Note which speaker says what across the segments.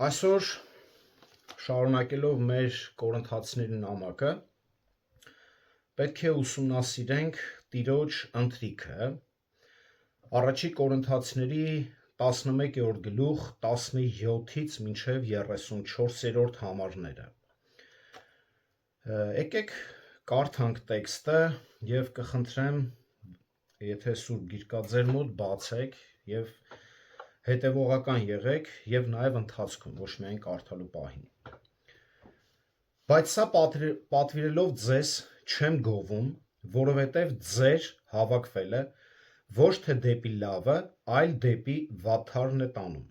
Speaker 1: Այսօր շարունակելով մեր կորինթացիների նամակը, պետք է ուսումնասիրենք Տիրոջ ընթրիքը, առաջի Կորինթացիների 11-րդ գլուխ 17-ից մինչև 34-րդ համարները։ Եկեք կարդանք տեքստը եւ կխնդրեմ, եթե Սուրբ Գիրկա ձեր մոտ բացեք եւ հետևողական եղեք եւ նաեւ ընթացքում, ոչ միայն կարդալու պահին։ Բայց սա պատվիրելով ձեզ չեմ գովում, որովհետեւ ձեր հավաքվելը ոչ թե դեպի լավը, այլ դեպի վատթարն է տանում,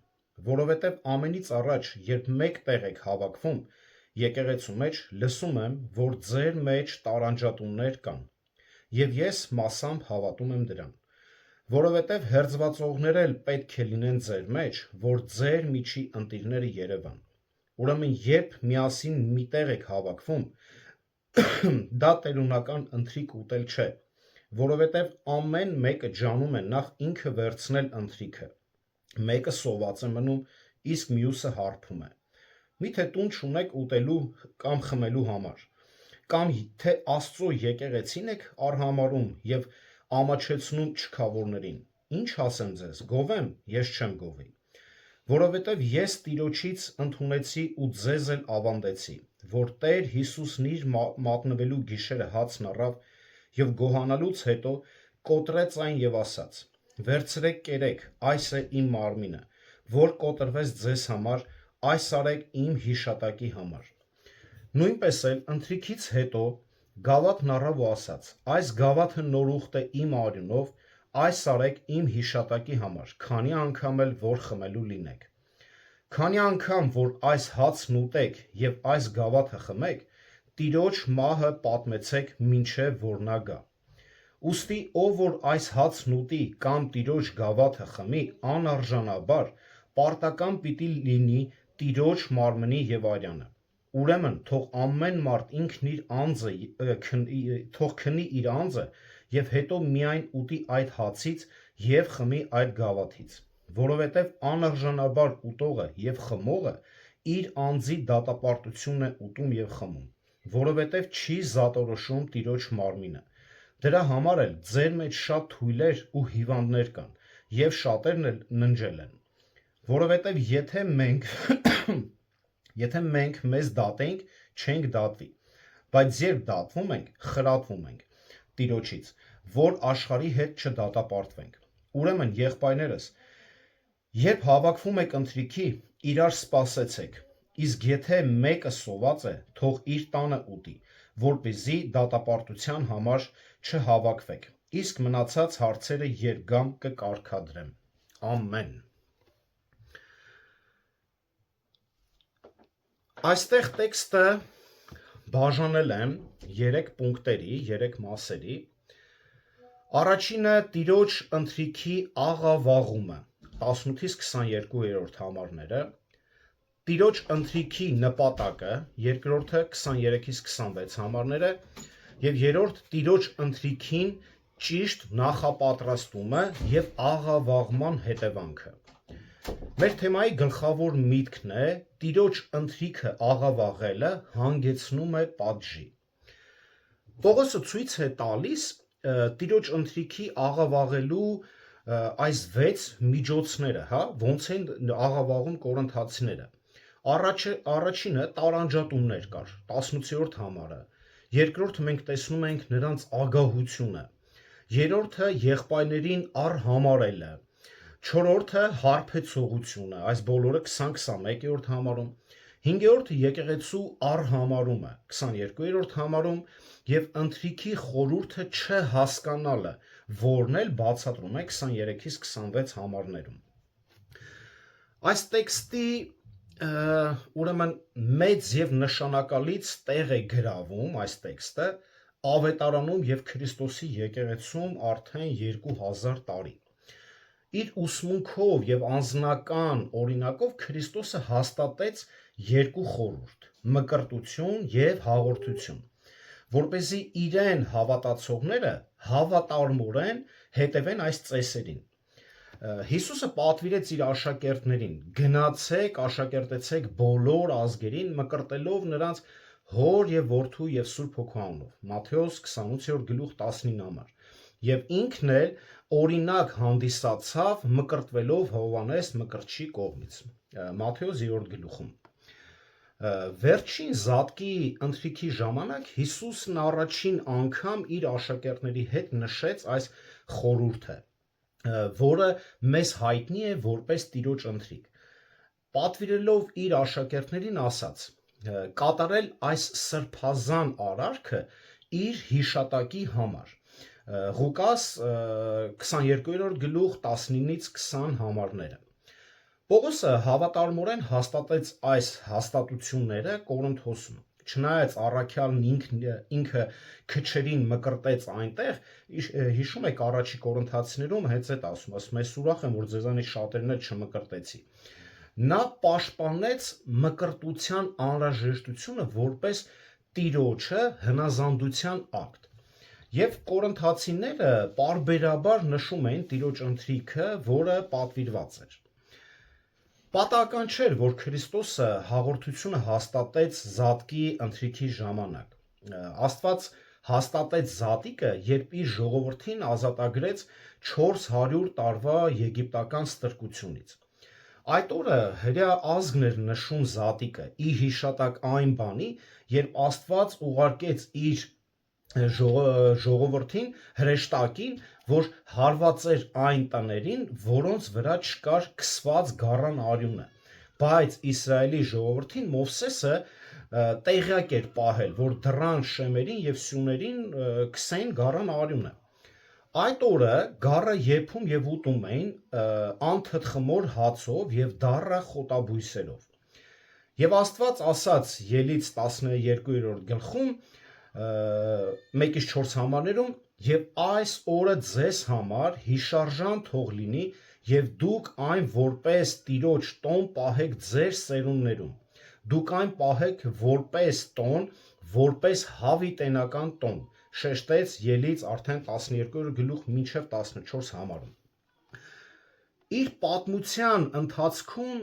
Speaker 1: որովհետեւ ամենից առաջ, երբ մեկ տեղ եք հավաքվում, եկեղեցու մեջ լսում եմ, որ ձեր մեջ տարանջատումներ կան, եւ ես մասամբ հավատում եմ դրան, որովհետեւ հերձվածողներ էլ պետք է լինեն ձեր մեջ, որ ձեր միջի ընտիրները երևան։ Ուրեմն երբ միասին միտեղ եք հավաքվում, դա տերունական ընթրիք ուտել չէ, որովհետև ամեն մեկը ջանում է նախ ինքը վերցնել ընթրիքը, մեկը սոված է մնում, իսկ մյուսը հարբում է։ Միթե տուն չունեք ուտելու կամ խմելու համար, կամ թե Աստծո եկեղեցին եք արհամարում և ամաչեցնում չքավորներին, ինչ ասեմ ձեզ, գովեմ, ես չեմ գովի, որովհետև ես Տիրոջից ընդունեցի ու ձեզ էլ ավանդեցի, որ Տեր Հիսուսն իր մատնվելու գիշերը հացն առավ և գոհանալուց հետո կոտրեց այն և ասաց. «Վերցրեք կերեք, այս է իմ մարմինը, որ կոտրվեց ձեզ համար, այս արեք իմ հիշատակի համար»։ Նույնպես էլ ընթրիքից հետո գավաթն առավ ու ասաց. «Այս գավաթը նոր ուխտ է իմ արյունով, այս արեք իմ հիշատակի համար, քանի անգամ էլ որ խմելու լինեք։ Քանի անգամ որ այս հացն ուտեք և այս գավաթը խմեք, Տիրոջ մահը պատմեցեք մինչև որ նա գա։ Ուստի ով որ այս հացն ուտի կամ Տիրոջ գավաթը խմի անարժանաբար, պարտական պիտի լինի Տիրոջ մարմնի և արյանը։ Ուրեմն թող ամեն մարդ ինքն իր անձը թող քնի իր անձը և հետո միայն ուտի այդ հացից և խմի այդ գավաթից, որովհետև անարժանաբար ուտողը և խմողը իր անձի դատապարտությունն է ուտում և խմում, որովհետև չի զատորոշում Տիրոջ մարմինը։ Դրա համար էլ ձեր մեջ շատ թույլեր ու հիվանդներ կան, և շատերն էլ ննջել են, որովհետև եթե մենք մեզ դատենք, չենք դատվի, բայց երբ դատվում ենք, խրատվում ենք Տիրոջից, որ աշխարհի հետ չդատապարտվենք։ Ուրեմն եղբայրներս, երբ հավաքվում եք ընթրիքի, իրար սպասեցեք, իսկ եթե մեկը սոված է, թող իր տանը ուտի, որպեսզի դատապարտության համար չհավաքվեք, իսկ մնացած հարցերը երբ գամ կկարգադրեմ։ Ամեն։ Այստեղ տեքստը բաժանել եմ 3 պունկտերի, 3 մասերի։ Առաջինը Տիրոջ ընթրիքի աղավաղումը, 18-ից 22-րդ համարները, Տիրոջ ընթրիքի նպատակը, երկրորդը 23-ից 26 համարները, և երրորդ Տիրոջ ընթրիքին ճիշտ նախապատրաստումը և աղավաղման հետևանքը։ Մեր թեմայի գլխավոր միտքն է Տիրոջ ընթրիքը աղավաղելը հանգեցնում է պատժի։ Պողոսը ցույց է տալիս Տիրոջ ընթրիքի աղավաղելու այս 6 միջոցները, ոնց են աղավաղում կորինթացիները։ Առաջինը տարանջատումներ կար, 18-րդ համարը, երկրորդը մենք տեսնում ենք նրանց ագահությունը, երրորդը եղբայրներին արհամարելը, չորրորդը հարբեցողությունը, այս բոլորը 20-21-րդ համարում, հինգերորդը եկեղեցու արհամարումը, 22-րդ համարում և ընթրիքի խորհուրդը չհասկանալը, որն էլ բացատրում է 23-ից 26 համարներում։ Այս տեքստի ուրեմն մեծ և նշանակալից տեղ է գրավում այս տեքստը ավետարանում և Քրիստոսի եկեղեցում արդեն 2000 տարի։ Իր ուսմունքով և անձնական օրինակով Քրիստոսը հաստատեց 2 խորհուրդ՝ մկրտություն և հաղորդություն, որպեսզի իրեն հավատացողները հավատարմորեն հետևեն այս ծեսերին։ Հիսուսը պատվիրեց իր աշակերտներին. գնացեք, աշակերտեցեք բոլոր ազգերին, մկրտելով նրանց հոր եւ որդու եւ Սուրբ Հոգու անունով։ Մատթեոս 28:19 համար։ Եվ ինքն էլ օրինակ հանդիսացավ մկրտվելով Հովհաննես մկրտչի կողմից։ Մատթեոս 3 գլուխում։ Վերջին զատկի ընթրիքի ժամանակ Հիսուսն առաջին անգամ իր աշակերտների հետ նշեց այս խորհուրդը, որը մեզ հայտնի է որպես Տիրոջ ընթրիք։ Պատվիրելով իր աշակերտներին ասաց. կատարել այս սրբազան արարքը իր հիշատակի համար։ Ղուկաս 22 գլուխ 19-ից 20 համարները։ Պողոսը հավատարմորեն հաստատեց այս հաստատությունները Կորինթոսում։ Չնայած առաքյալն ինքը քչերին մկրտեց այնտեղ, հիշում եք առաջի Կորինթացիներում հենց այդ ասում ես ուրախ եմ, որ ձեզանից շատերն էլ չմկրտեցի։ Նա պաշտպանեց մկրտության անհրաժեշտությունը որպես Տիրոջը հնազանդության ակտ։ Եվ կորինթացիները պարբերաբար նշում էին Տիրոջ ընթրիքը, որը պատվիրված էր։ Պատահական չէր, որ Քրիստոսը հաղորդությունը հաստատեց զատկի ընթրիքի ժամանակ։ Աստված հաստատեց զատիկը, երբ իր ժողովրդին ազատագրեց 400 տարվա եգիպտական ստրկությունից։ Այդ օրը հրեա ազգն էր նշում զատիկը՝ ի հիշատակ այն բանի, երբ Աստված ուղարկեց իր ժողովրդին հրեշտակին, որ հարված էր այն տներին, որոնց վրա չկար քսված գառան արյունը, բայց Իսրայելի ժողովրդին Մովսեսը տեղյակ էր պահել, որ դռան շեմերին եւ սյուներին քսեն գառան արյունը։ Այդ օրը գառը եփում եւ ուտում էին անթթխմոր հացով եւ դառը խոտաբույսերով։ Եվ Աստված ասաց Ելից 12-րդ գլխում 1-4 համարներում. «Եվ այս օրը ձեզ համար հիշարժան թող լինի, եւ դուք այն որպես Տիրոջ տոն պահեք ձեր սերունդներում։ Դուք այն պահեք որպես տոն, որպես հավիտենական տոն», շեշտեց Ելից արդեն 12 գլուխ մինչև 14 համարում։ Իր պատմության ընթացքում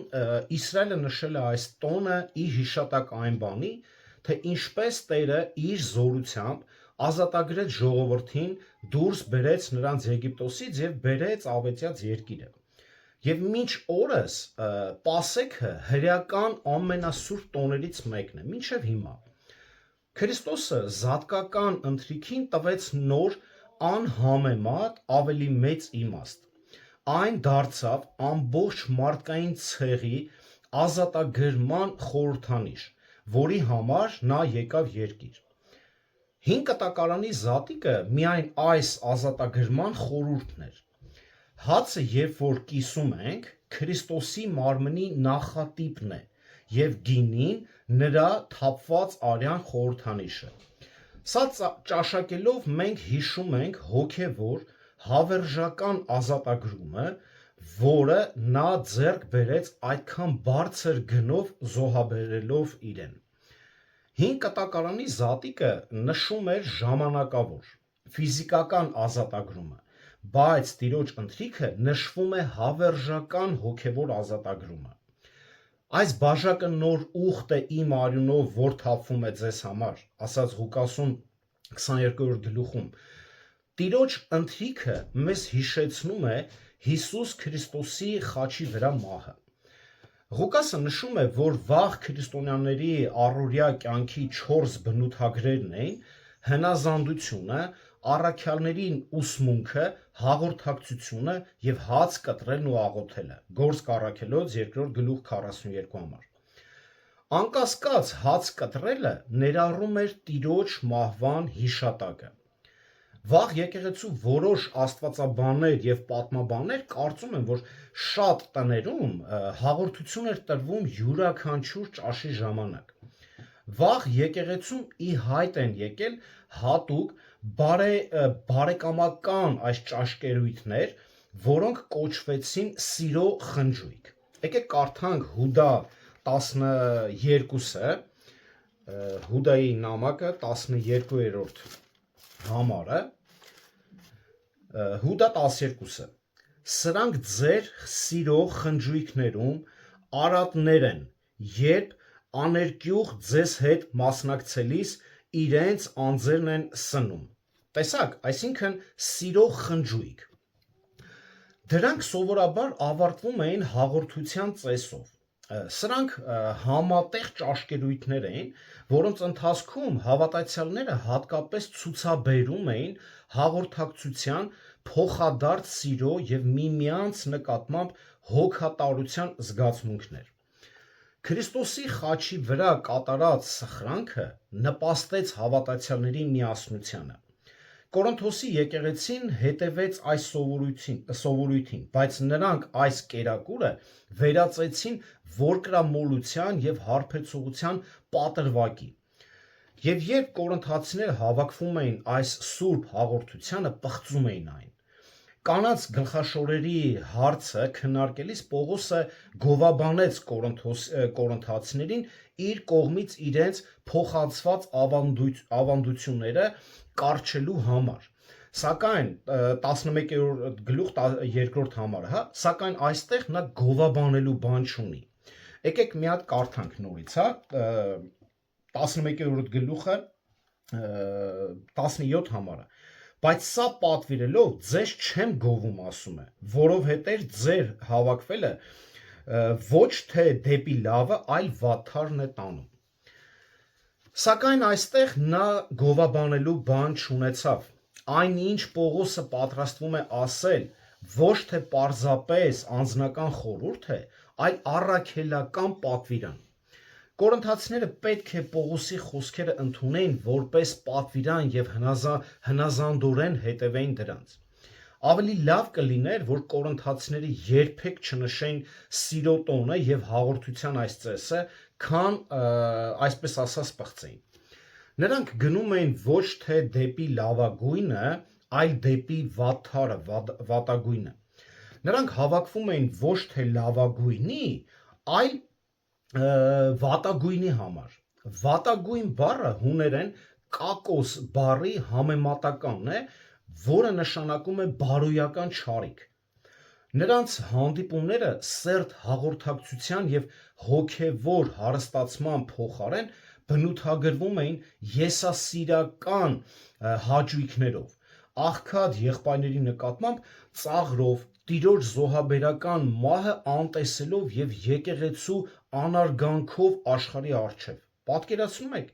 Speaker 1: Իսրայելը նշել է այս տոնը ի հիշատակ այն բանի, թե ինչպես Տերը իր զորությամբ ազատագրեց ժողովրդին, դուրս բերեց նրանց Եգիպտոսից եւ բերեց ավետյաց երկիրը։ Եվ մինչ օրս Պասեքը հրեական ամենասուրբ տոներից մեկն է, մինչև հիմա։ Քրիստոսը զատկական ընթրիքին տվեց նոր անհամեմատ ավելի մեծ իմաստ։ Այն դարձավ ամբողջ մարդկային ցեղի ազատագրման խորհրդանիշ, որի համար նա եկավ երկիր։ Հին կտակարանի զատիկը միայն այս ազատագրման խորհուրդն էր։ Հացը, երբ որ կիսում ենք, Քրիստոսի մարմնի նախատիպն է եւ գինին նրա թափված արյան խորհրդանիշը։ Սա ճաշակելով մենք հիշում ենք հոգևոր հավերժական ազատագրումը, որը նա ձեռք բերեց այդքան բարձր գնով զոհաբերելով իրեն։ Հին կտակարանի զատիկը նշում էր ժամանակավոր, ֆիզիկական ազատագրումը, բայց Տիրոջ ընթրիքը նշվում է հավերժական հոգևոր ազատագրումը։ Այս բաժակը նոր ուխտ է իմ արյունով, որ թափվում է ձեզ համար, ասաց Ղուկասում 22 գլուխում։ Տիրոջ ընթրիքը մեզ հիշեցնում է Հիսուս Քրիստոսի խաչի վրա մահը։ Ղուկասը նշում է, որ վաղ քրիստոնյաների առօրյա կյանքի 4 բնութագրերն էին հնազանդությունը, առաքյալներին ուսմունքը, հաղորդակցությունը եւ հաց կտրելն ու աղոթելը։ Գործք առաքելոց 2 գլուխ 42 համար։ Անկասկած հաց կտրելը ներառում էր Տիրոջ մահվան հիշատակը։ Վաղ եկեղեցու որոշ աստվածաբաններ եւ պատմաբաններ կարծում են, որ շատ տներում հաղորդություն էր տրվում յուրաքանչյուր ճաշի ժամանակ։ Վաղ եկեղեցում ի հայտ են եկել հատուկ բարեկամական այս ճաշկերույթներ, որոնք կոչվեցին սիրո խնջույք։ Եկեք կարդանք Հուդա 12-ը, Հուդայի նամակը 12-րդ համարը, Հուդա 12-ը։ սրանք ձեր սիրո խնջույքներում արատներ են, երբ աներկյուղ ձեզ հետ մասնակցելիս իրենց անձերն են սնում։ Տեսակ, այսինքն սիրո խնջույք։ Դրանք սովորաբար ավարտվում էին հաղորդության ծեսով։ Սրանք համատեղ ճաշկերույթներ էին, որոնց ընթացքում հավատացյալները հատկապես ցուցաբերում էին հաղորդակցության, փոխադարձ սիրո եւ միմյանց նկատմամբ հոգատարության զգացմունքներ։ Քրիստոսի խաչի վրա կատարած սխրանքը նպաստեց հավատացյալների միասնությանը։ Կորինթոսի եկեղեցին հետևեց այս սովորույթին, բայց նրանք այս կերակուրը վերածեցին որկրամոլության եւ հարբեցողության պատրվակի։ Եվ երբ կորինթացիները հավաքվում էին այս սուրբ հաղորդությանը, պղծում էին այն։ Կանանց գլխաշորերի հարցը քննարկելիս Պողոսը գովաբանեց կորինթացիներին իր կողմից իրենց փոխանցված ավանդությունները կարճելու համար։ Սակայն 11-րդ գլուխ 2-րդ համարը, սակայն այստեղ նա գովաբանելու բան չունի։ Եկեք մի հատ կարդանք նորից, 11-րդ գլուխը 17 համարը։ Բայց սա պատվիրելով ձեզ չեմ գովում, ասում է, որովհետև ձեր հավաքվելը ոչ թե դեպի լավը, այլ վատթարն է տանում։ Սակայն այստեղ նա գովաբանելու բան չունեցավ։ Այնինչ Պողոսը պատրաստվում է ասել, ոչ թե պարզապես անձնական խորհուրդ է, այլ առաքելական պատվիրան։ Կորինթացիները պետք է Պողոսի խոսքերը ընդունեին որպես պատվիրան եւ հնազանդորեն հետևեին դրանց։ Ավելի լավ կլիներ, որ կորինթացիները երբեք չնշեն սիրո տոնը եւ հաղորդության այս ծեսը, քան այսպես ասած պղծեին։ Նրանք գնում էին ոչ թե դեպի լավագույնը, այլ դեպի վատթարը, վատագույնը։ Նրանք հավաքվում էին ոչ թե լավագույնի, այլ վատագույնի համար։ Վատագույն բառը հուներեն կակոս բառի համեմատականն է, որը նշանակում է բարոյական չարիք։ Նրանց հանդիպումները սերտ հաղորդակցության եւ հոգեվոր հարստացման փոխարեն բնութագրվում էին եսասիրական հաճույքներով, աղքատ եղբայրների նկատմամբ ծաղրով, տիրոջ զոհաբերական մահը անտեսելով եւ եկեղեցու անարգանքով աշխարհի առջև։ Պատկերացնում եք,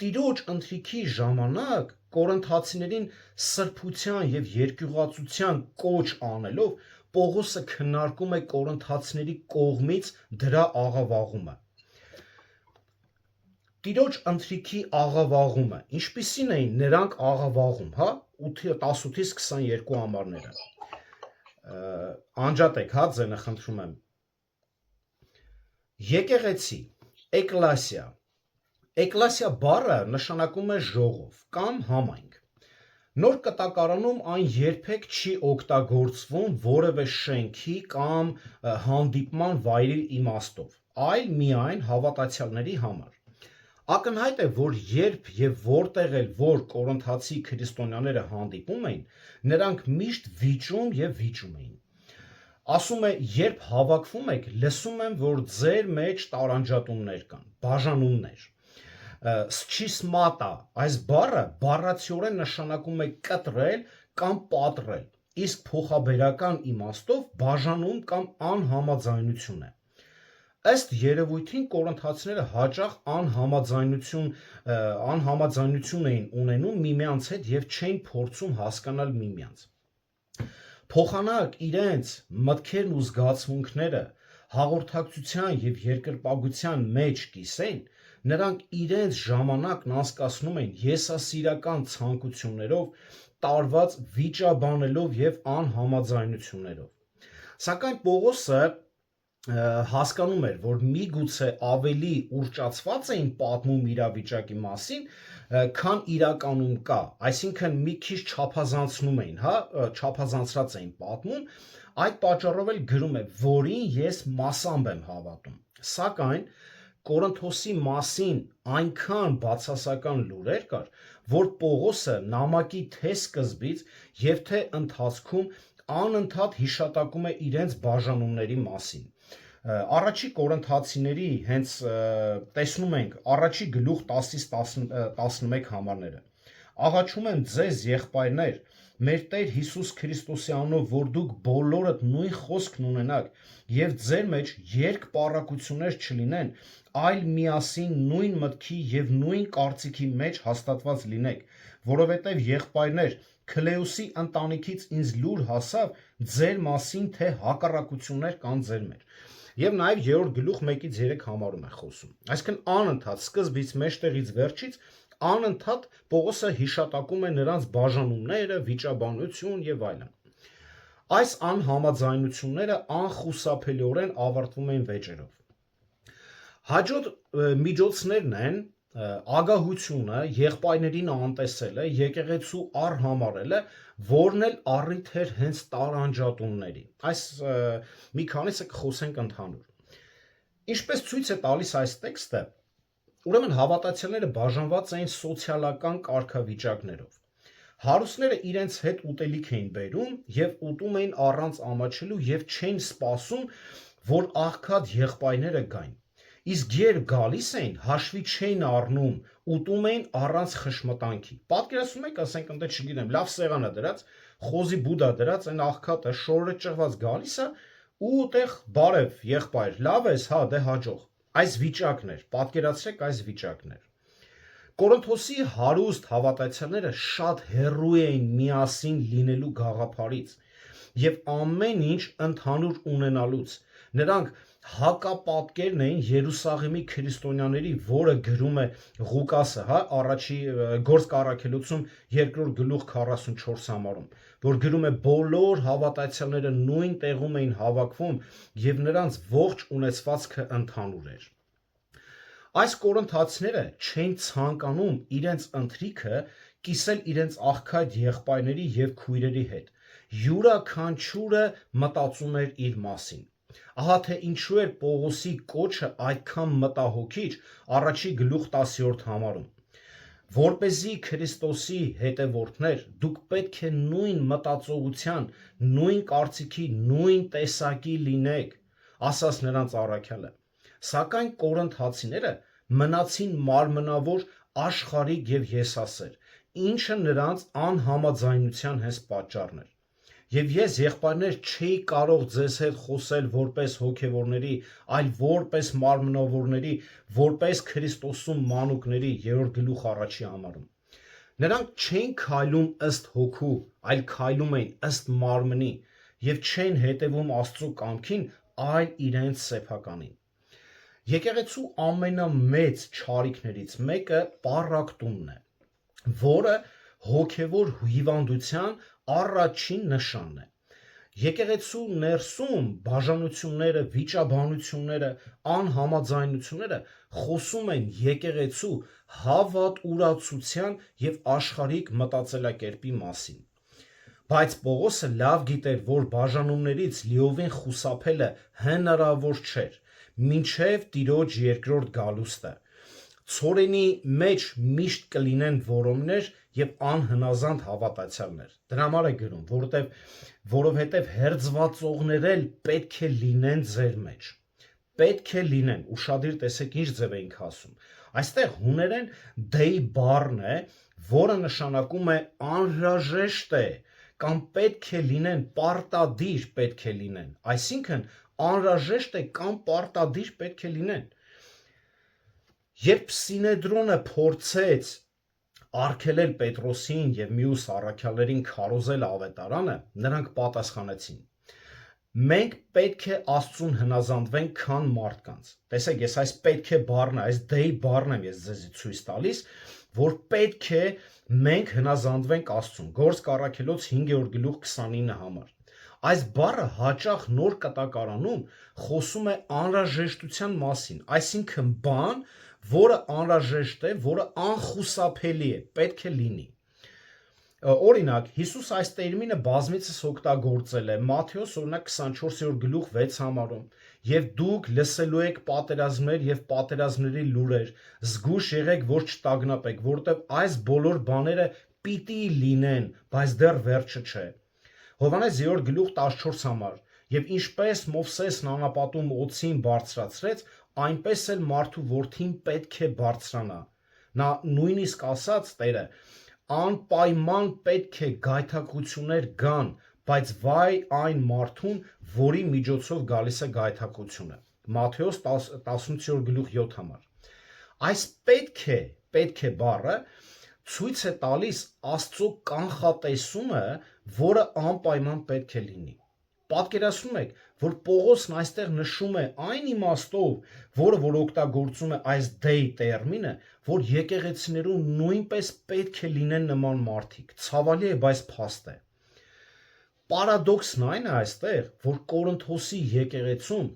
Speaker 1: տիրոջ ընթրիքի ժամանակ կորինթացիներին սրբության եւ երկյուղածության կոչ անելով Պողոսը քննարկում է կորինթացիների կողմից դրա աղավաղումը։ Տիրոջ ընթրիքի աղավաղումը, ինչպիսին էին նրանք աղավաղում, 18-ից 22 համարները։ Անջատեք, ձենը խնդրում եմ։ Եկեղեցի, էկլասիա։ Էկլասիա բառը նշանակում է ժողով կամ համայնք։ Նոր կտակարանում այն երբեք չի օգտագործվում որևէ շենքի կամ հանդիպման վայրի իմաստով, այլ միայն հավատացյալների համար։ Ակնհայտ է, որ երբ եւ որտեղ էլ որ կորինթացի քրիստոնյաները հանդիպում էին, նրանք միշտ վիճում եւ վիճում էին։ Ասում է, երբ հավաքվում եք, լսում եմ, որ ձեր մեջ տարանջատումներ կան, բաժանումներ։ Սկիսմատա, այս բառը բառացիորեն նշանակում է կտրել կամ պատռել, իսկ փոխաբերական իմաստով բաժանում կամ անհամաձայնություն է։ Ըստ երևույթին կորինթացիները հաճախ անհամաձայնություն էին ունենում միմյանց հետ եւ չէին փորձում հասկանալ միմյանց։ Փոխանակ իրենց մտքերն ու զգացմունքները հաղորդակցության եւ երկրպագության մեջ կիսեն, նրանք իրենց ժամանակն անցկացնում են եսասիրական ցանկություններով, տարված վիճաբանելով եւ անհամաձայնություններով։ Սակայն Պողոսը հասկանում էր, որ միգուցե ավելի ուռճացված էին պատմում իրավիճակի մասին, քան իրականում կա, այսինքն մի քիչ չափազանցնում էին, չափազանցրած էին պատմում, այդ պատճառով էլ գրում է, որին ես մասամբ եմ հավատում։ Սակայն Կորինթոսի մասին այնքան բացասական լուրեր կար, որ Պողոսը նամակի թե սկզբից եւ թե ընթացքում անընդհատ հիշատակում է իրենց բաժանումների մասին։ Առաջի Կորինթացիների հենց տեսնում ենք առաջի գլուխ 10-ից 11 համարները։ Աղաչում եմ ձեզ, եղբայրներ, մեր Տեր Հիսուս Քրիստոսի անունով, որ դուք բոլորդ նույն խոսքն ունենաք եւ ձեր մեջ երկպառակություններ չլինեն, այլ միասին նույն մտքի եւ նույն կարծիքի մեջ հաստատված լինեք, որովհետեւ եղբայրներ, Քլեոսի ընտանիքից ինձ լուր հասավ ձեր մասին, թե հակառակություններ կան ձեր մեջ։ Եվ նաև 3-րդ գլուխ 1-ից 3 համարում է խոսում։ Այսինքն անընդհատ սկզբից մեջտեղից վերջից անընդհատ Պողոսը հիշատակում է նրանց բաժանումները, վիճաբանություն եւ այլն։ Այս անհամաձայնությունները անխուսափելիորեն ավարտվում են վեճերով։ Հաջորդ միջոցներն են ագահությունը, եղբայրներին անտեսելը, եկեղեցու արհամարելը, որն էլ առիթ էր հենց տարանջատումների։ Այս մի քանիսը կխոսենք ընդհանուր։ Ինչպես ցույց է տալիս այս տեքստը, ուրեմն հավատացյալները բաժանված էին սոցիալական կարգավիճակներով։ Հարուստները իրենց հետ ուտելիք էին բերում եւ ուտում էին առանց ամաչելու եւ չէին սպասում, որ աղքատ եղբայրները գային։ Իսկ երբ գալիս էին, հաշվի չէին առնում, ուտում էին առանց խշմտանքի։ Պատկերացնում եք, ասենք ընդ չգիտեմ, լավ սեղանը դրած, խոզի բուդա դրած, այն աղքատը շորը ճղված գալիս է ու այդեղ բարև եղբայր, լավ ես, հա, դե հաջող։ Այս վիճակն էր, պատկերացրեք այս վիճակն էր։ Կորինթոսի հարուստ հավատացյալները շատ հեռու էին միասին լինելու գաղափարից եւ ամեն ինչ ընդհանուր ունենալուց։ Նրանք հակապատկերն էին Երուսաղեմի քրիստոնյաների, որը գրում է Ղուկասը, հա, առաջի Գործք առաքելություն 2-րդ գլուխ 44 համարում, որ գրում է բոլոր հավատացյալները նույն տեղում էին հավաքվում եւ նրանց ողջ ունեցվածքը ընդհանուր էր։ Այս կորինթացիները չէին ցանկանում իրենց ընթրիքը կիսել իրենց աղքատ եղբայրների եւ քույրերի հետ։ Յուրաքանչյուրը մտածում էր իր մասին։ Ահա թե ինչու էր Պողոսի կոչը այդքան մտահոգիչ առաջի գլուխ 10-րդ համարում։ Որպեսզի Քրիստոսի հետևորդներ, դուք պետք է նույն մտածողության, նույն կարծիքի, նույն տեսակի լինեք, ասաց նրանց առաքյալը։ Սակայն կորինթացիները մնացին մարմնավոր, աշխարհիկ եւ եսասեր, ինչը նրանց անհամաձայնության հենց պատճառն էր։ Եվ ես, եղբայրներ, չէի կարող ձեզ հետ խոսել որպես հոգևորների, այլ որպես մարմնավորների, որպես Քրիստոսում մանուկների, 3-րդ գլուխ 1 համարում։ Նրանք չէին քայլում ըստ հոգու, այլ քայլում էին ըստ մարմնի եւ չէին հետևում Աստծո կամքին, այլ իրենց սեփականին։ Եկեղեցու ամենամեծ չարիքներից մեկը պառակտումն է, որը հոգևոր հիվանդության առաջին նշանն է։ Եկեղեցու ներսում բաժանությունները, վիճաբանությունները, անհամաձայնությունները խոսում են եկեղեցու հավատուրացության եւ աշխարհիկ մտածելակերպի մասին։ Բայց Պողոսը լավ գիտեր, որ բաժանումներից լիովին խուսափելը հնարավոր չէր, մինչև Տիրոջ երկրորդ գալուստը։ Ցորենի մեջ միշտ կլինեն որոմներ եւ անհնազանդ հավատացյալներ։ Դրա համար է գրում, որովհետեւ հերձվածողներ էլ պետք է լինեն ձեր մեջ։ Պետք է լինեն, ուշադիր տեսեք ինչ ձև էինք ասում։ Այստեղ հուներեն դեյ բառն է, որը նշանակում է անհրաժեշտ է կամ պետք է լինեն, պարտադիր պետք է լինեն, այսինքն անհրաժեշտ է կամ պարտադիր պետք է լինեն։ Երբ Սինեդրոնը փորձեց արգելել Պետրոսին եւ մյուս առաքյալներին քարոզել ավետարանը, նրանք պատասխանեցին. մենք պետք է Աստծուն հնազանդվենք, քան մարդկանց։ Տեսեք, ես այս պետք է բառն, այս դեյ բառն եմ ես ձեզ ցույց տալիս, որ պետք է մենք հնազանդվենք Աստծուն։ Գործք առաքելոց 5-րդ գլուխ 29 համար։ Այս բառը հաճախ նոր կտակարանում խոսում է անհրաժեշտության մասին, այսինքն բան, որը անհրաժեշտ է, որը անխուսափելի է, պետք է լինի։ Օրինակ, Հիսուս այս տերմինը բազմիցս օգտագործել է Մատթեոս օրինակ 24-րդ գլուխ 6 համարում, եւ դուք լսելու եք պատերազմներ եւ պատերազմների լուրեր, զգույշ եղեք, որ չտագնապեք, որովհետեւ այս բոլոր բաները պիտի լինեն, բայց դեռ վերջը չէ։ Հովհաննես 3 գլուխ 14 համար, եւ ինչպես Մովսեսն անապատում օձին բարձրացրեց, այնպես էլ մարդու որդին պետք է բարձրանա։ Նա նույնիսկ ասաց Տերը, անպայման պետք է գայթակղություններ գան, բայց վայ այն մարդուն, որի միջոցով գալիս է գայթակղությունը։ Մատթեոս 18 գլուխ 7 համար։ Այս պետք է բառը ցույց է տալիս Աստծո կանխատեսումը, որը անպայման պետք է լինի։ Պատկերացնում եք, որ Պողոսն այստեղ նշում է այն իմաստով, որ օգտագործում է այս day տերմինը, որ եկեղեցիներում նույնպես պետք է լինեն նման մարդիկ։ Ցավալի է, բայց փաստ է։ Պարադոքսն այն է այստեղ, որ Կորինթոսի եկեղեցում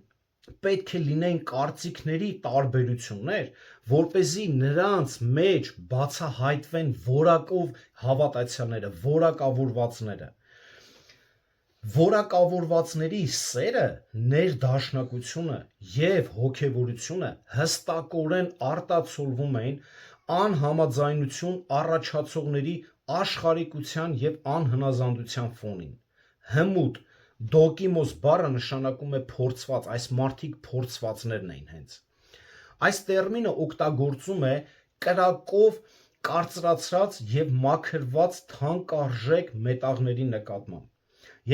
Speaker 1: պետք է լինեն կարծիքների տարբերություններ, որպեսզի նրանց մեջ բացահայտվեն որակով հավատացյալները, որակավորվածները։ Որակավորվածների սերը, ներդաշնակությունը եւ հոգեվորությունը հստակորեն արտացոլվում են անհամաձայնություն առաջացողների աշխարհիկության եւ անհնազանդության ֆոնին։ Հմուտ դոկիմոս բառը նշանակում է փորձված, այս մարդիկ փորձվածներն էին հենց։ Այս տերմինը օգտագործում է կրակով կարծրացրած եւ մաքրված թանկարժեք մետաղների նկատմամբ։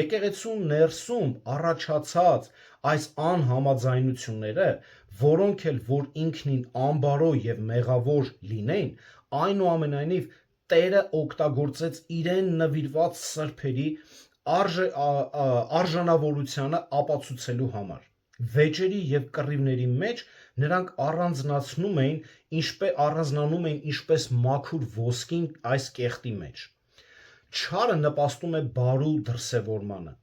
Speaker 1: Եկեղեցու ներսում առաջացած այս անհամաձայնությունները, որոնք էլ որ ինքնին անբարո եւ մեղավոր լինեն, այնուամենայնիվ Տերը օգտագործեց իրեն նվիրված սրբերի արժանավորությանը ապացուցելու համար։ Վեճերի եւ կռիվների մեջ նրանք առանձնանում էին ինչպես մաքուր ոսկին այս կեղտի մեջ։ Չարը նպաստում է բարու դրսևորմանը։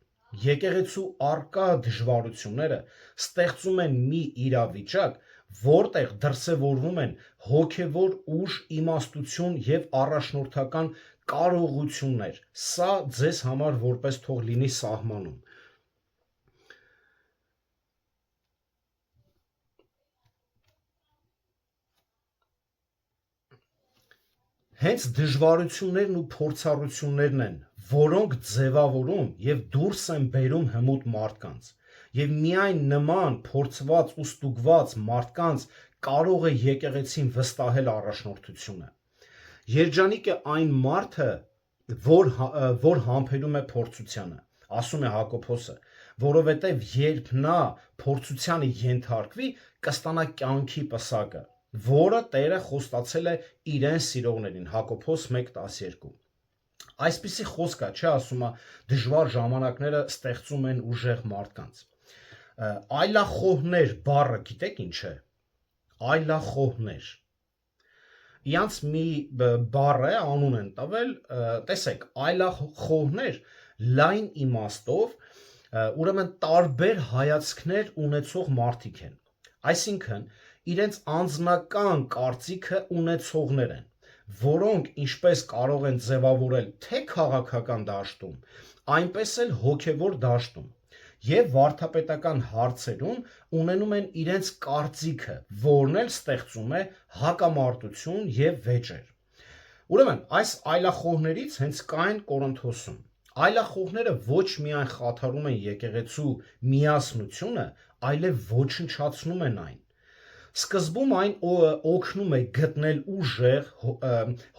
Speaker 1: Եկեղեցու առկա դժվարությունները ստեղծում են մի իրավիճակ, որտեղ դրսևորվում են հոգևոր ուժ, իմաստություն եւ առաջնորդական կարողություններ։ Սա ձեզ համար որպես թող լինի սահմանում։ Հենց դժվարություններն ու փորձառություններն են, որոնք ձևավորում եւ դուրս են բերում հմուտ մարդկանց։ Եվ միայն նման փորձված ու ստուգված մարդկանց կարող է եկեղեցին վստահել առաջնորդությունը։ Երջանիկ է այն մարդը, որ համբերում է փորձությանը, ասում է Հակոբոսը, որովհետև երբ նա փորձությանը ենթարկվի, կստանա կյանքի պսակը, որը Տերը խոստացել է իրեն սիրողներին, Հակոբոս 1:12։ Այսպիսի խոսք է, չէ, ասում է, դժվար ժամանակները ստեղծում են ուժեղ մարդկանց։ Այլախոհներ բառը գիտեք ինչ է։ Այլախոհներ։ Իրանց մի բառ է, անուն են տվել, տեսեք, այլախոհներ լայն իմաստով, ուրեմն տարբեր հայացքներ ունեցող մարդիկ են։ Այսինքն, իրենց անձնական կարծիքը ունեցողներ են, որոնք ինչպես կարող են ձևավորել թե քաղաքական դաշտում, այնպես էլ հոգևոր դաշտում, եւ վարդապետական հարցերում ունենում են իրենց կարծիքը, որն էլ ստեղծում է հակամարտություն եւ վեճեր։ Ուրեմն այս այլախոհներից հենց կային Կորինթոսում։ Այլախոհները ոչ միայն խաթարում են եկեղեցու միասնությունը, այլև ոչնչացնում են այն։ Սկզբում այն օգնում է գտնել ուժեղ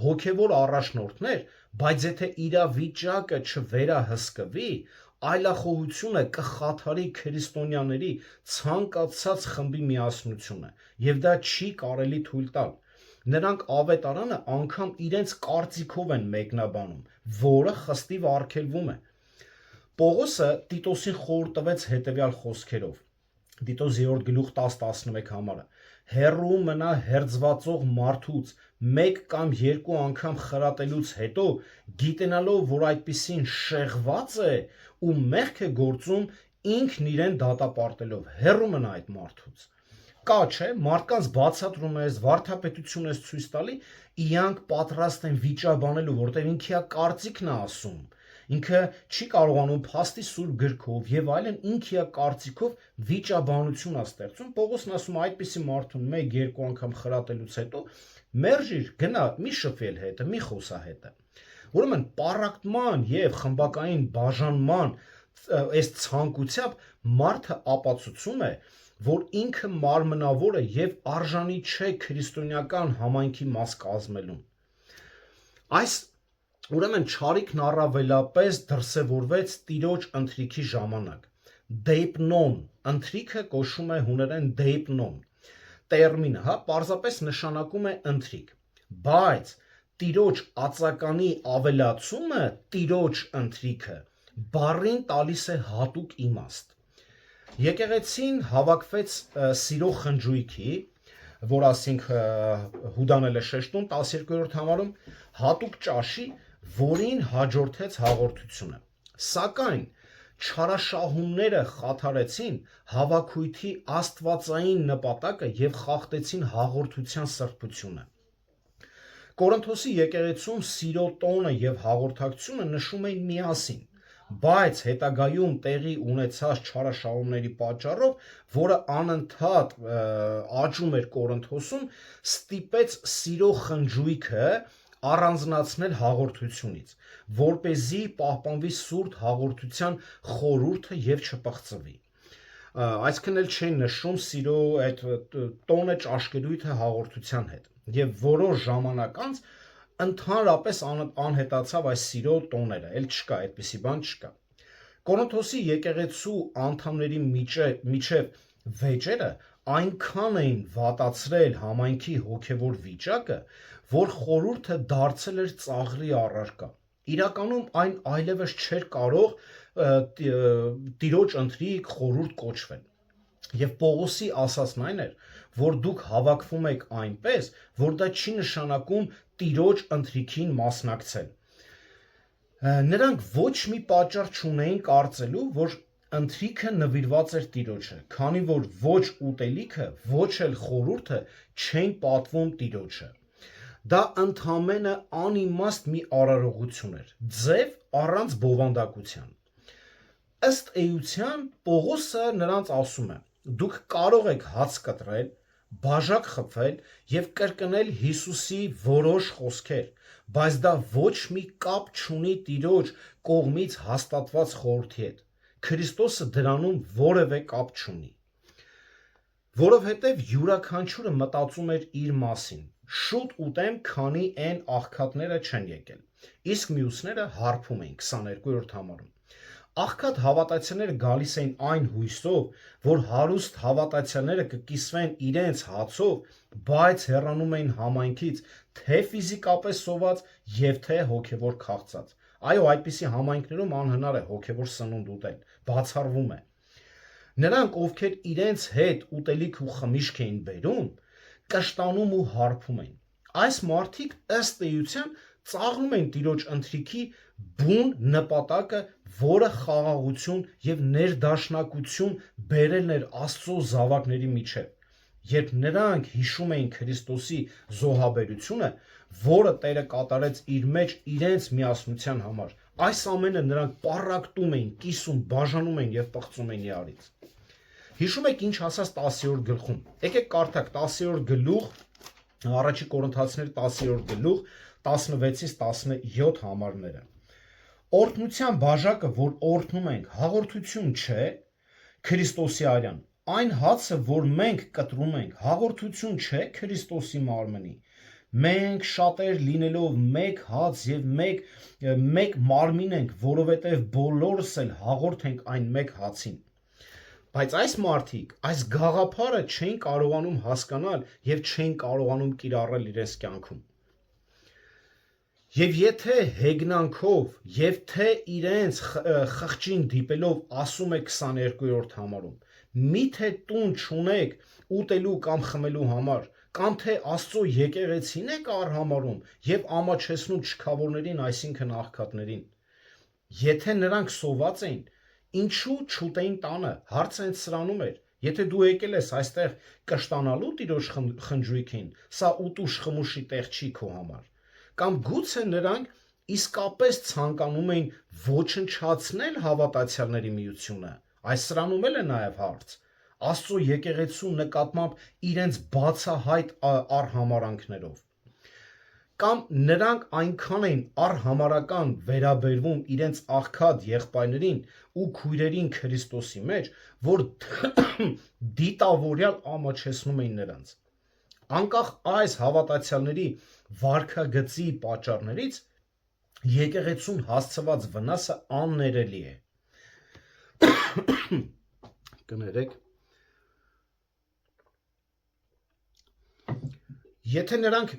Speaker 1: հոգևոր առաջնորդներ, բայց եթե իրավիճակը չվերահսկվի, այլախոհությունը կխաթարի քրիստոնյաների ցանկացած խմբի միասնությունը, եւ դա չի կարելի թույլ տալ։ Նրանք ավետարանը անգամ իրենց կարծիքով են մեկնաբանում, որը խստիվ արգելվում է։ Պողոսը Տիտոսին խորհուրդ տվեց հետևյալ խոսքերով. Տիտոս 3 գլուխ 10-11 համարը. հեռու մնա հերձվածող մարդուց մեկ կամ երկու անգամ խրատելուց հետո, գիտենալով, որ այդպիսին շեղված է ու մեղք է գործում, ինքն իրեն դատապարտելով, հեռու մնա այդ մարդուց։ Կա, չէ, մարդկանց բացատրում ես, վարդապետություն ես ցույց տալի, իրանք պատրաստ են վիճաբանելու, որտեղ ինքիա կարծիքն է ասում։ Ինքը չի կարողանում փաստի սուրբ գրքով եւ այլն ինքիա կարծիքով վիճաբանություն է ստեղծում։ Պողոսն ասում է այդպիսի մարդուն 1-2 անգամ խրատելուց հետո մերժիր, գնա, մի շփվել հետը, մի խոսա հետը։ Ուրեմն պառակտման եւ խմբակային բաժանման այս ցանկությամբ մարդը ապացուցում է, որ ինքը մարմնավոր է եւ արժանի չէ քրիստոնեական համայնքի մաս կազմելուն։ Այս ուրեմն չարիքն առավելապես դրսևորվեց Տիրոջ ընթրիքի ժամանակ։ Դեյպնոն, ընթրիքը կոչվում է հուներեն դեյպնոն։ Տերմինը, պարզապես նշանակում է ընթրիք, բայց Տիրոջ ածականի ավելացումը, Տիրոջ ընթրիքը, բառին տալիս է հատուկ իմաստ։ Եկեղեցին հավաքվեց սիրո խնջույքի, որ ասինք Հուդան էլ է շեշտում 12-րդ համարում, հատուկ ճաշի, որին հաջորդեց հաղորդությունը։ Սակայն չարաշահումները խաթարեցին հավաքույթի աստվածային նպատակը եւ խախտեցին հաղորդության սրբությունը։ Կորինթոսի եկեղեցում սիրո տոնը եւ հաղորդակցությունը նշում էին միասին, բայց հետագայում տեղի ունեցած չարաշահումների պատճառով, որը անընդհատ աճում էր Կորինթոսում, ստիպեց սիրո խնջույքը առանձնացնել հաղորդությունից, որպեսզի պահպանվի սուրբ հաղորդության խորհուրդը եւ չպղծվի։ Այսինքն էլ չեն նշում սիրո այդ տոնը ճաշկելույթը հաղորդության հետ։ Եվ որոշ ժամանակ անց ընդհանրապես անհետացավ այս սիրո տոները, էլ չկա, այդպիսի բան չկա։ Կորինթոսի եկեղեցու անդամների միջև վեճերը այնքան էին վատացրել համայնքի հոգևոր վիճակը, որ խորհուրդը դարձել էր ծաղրի առարկա։ Իրականում այն այլևս չէր կարող Տիրոջ ընթրիք խորհուրդ կոչվել։ Եվ Պողոսի ասածն այն էր, որ դուք հավաքվում եք այնպես, որ դա չի նշանակում Տիրոջ ընթրիքին մասնակցել։ Նրանք ոչ մի պատճառ չունեին կարծելու, որ ընթրիքը նվիրված էր Տիրոջը, քանի որ ոչ ուտելիքը, ոչ էլ խորհուրդը չեն պատվում Տիրոջը։ Դա ընդամենը անիմաստ մի արարողություն էր, ձև առանց բովանդակության։ Ըստ էության Պողոսը նրանց ասում է. դուք կարող եք հաց կտրել, բաժակ խփել եւ կրկնել Հիսուսի որոշ խոսքեր, բայց դա ոչ մի կապ չունի Տիրոջ կողմից հաստատված խորհրդի հետ։ Քրիստոսը դրանում որևէ կապ չունի։ Որովհետև յուրաքանչյուրը մտածում էր իր մասին. շուտ ուտեմ, քանի այն աղքատները չեն եկել, իսկ մյուսները հարբում էին 22-րդ համարում։ Աղքատ հավատացյալները գալիս էին այն հույսով, որ հարուստ հավատացյալները կկիսվեն իրենց հացով, բայց հեռանում էին համայնքից թե ֆիզիկապես սոված եւ թե հոգեվոր քաղցած։ Այո, այդպիսի համայնքներում անհնար է հոգեվոր սնունդ ուտել, բացառվում է։ Նրանք, ովքեր իրենց հետ ուտելիք ու խմիչք էին բերում, կշտանում ու հարբում էին։ Այս մարդիկ ըստ էության ծաղրում էին Տիրոջ ընթրիքի բուն նպատակը, որը խաղաղություն եւ ներդաշնակություն բերելն էր Աստծո զավակների միջև, երբ նրանք հիշում էին Քրիստոսի զոհաբերությունը, որը Տերը կատարեց իր մեջ իրենց միասնության համար, այս ամենը նրանք պառակտում էին, կիսում, բաժանում էին եւ պղծում էին իրարից։ Հիշում եք ինչ ասաց 10-րդ գլխում։ Եկեք կարդանք 10-րդ գլուխ, առաջի Կորինթացիներ 10-րդ գլուխ 16-ից 17 համարները։ Օրհնության բաժակը, որ օրհնում ենք, հաղորդություն չէ Քրիստոսի արյան։ Այն հացը, որ մենք կտրում ենք, հաղորդություն չէ Քրիստոսի մարմնի։ Մենք շատեր լինելով մեկ հաց եւ մեկ մարմին ենք, որովհետեւ բոլորս էլ հաղորդ ենք այն մեկ հացին։ Բայց այս մարդիկ այս գաղափարը չեն կարողանում հասկանալ եւ չեն կարողանում կիրառել իրենց կյանքում։ Եվ եթե հեգնանքով եւ թե իրենց խղճին դիպելով ասում է 22-րդ համարում. միթե տուն չունեք ուտելու կամ խմելու համար, կամ թե Աստծո եկեղեցին եք արհամարում եւ ամաչեցնում չքավորներին, այսինքն աղքատներին։ Եթե նրանք սոված էին, ինչու չուտեին տանը, հարցը հենց սրանում էր։ Եթե դու եկել ես այստեղ կշտանալու Տիրոջ խնջույքին, սա ուտուշ խմուշի տեղ չի քո համար։ Կամ գուցե նրանք իսկապես ցանկանում էին ոչնչացնել հավատացյալների միությունը։ Այս սրանում էլ է նաև հարց։ Աստծո եկեղեցու նկատմամբ իրենց բացահայտ արհամարանքներով։ Կամ նրանք այնքան էին առհամարական վերաբերվում իրենց աղքատ եղբայրներին ու քույրերին Քրիստոսի մեջ, որ դիտավորյալ ամաչեցնում էին նրանց։ Անկախ այս հավատացյալների վարքագծի պատճառներից եկեղեցուն հասցված վնասը աններելի է։ Կներեք։ Եթե նրանք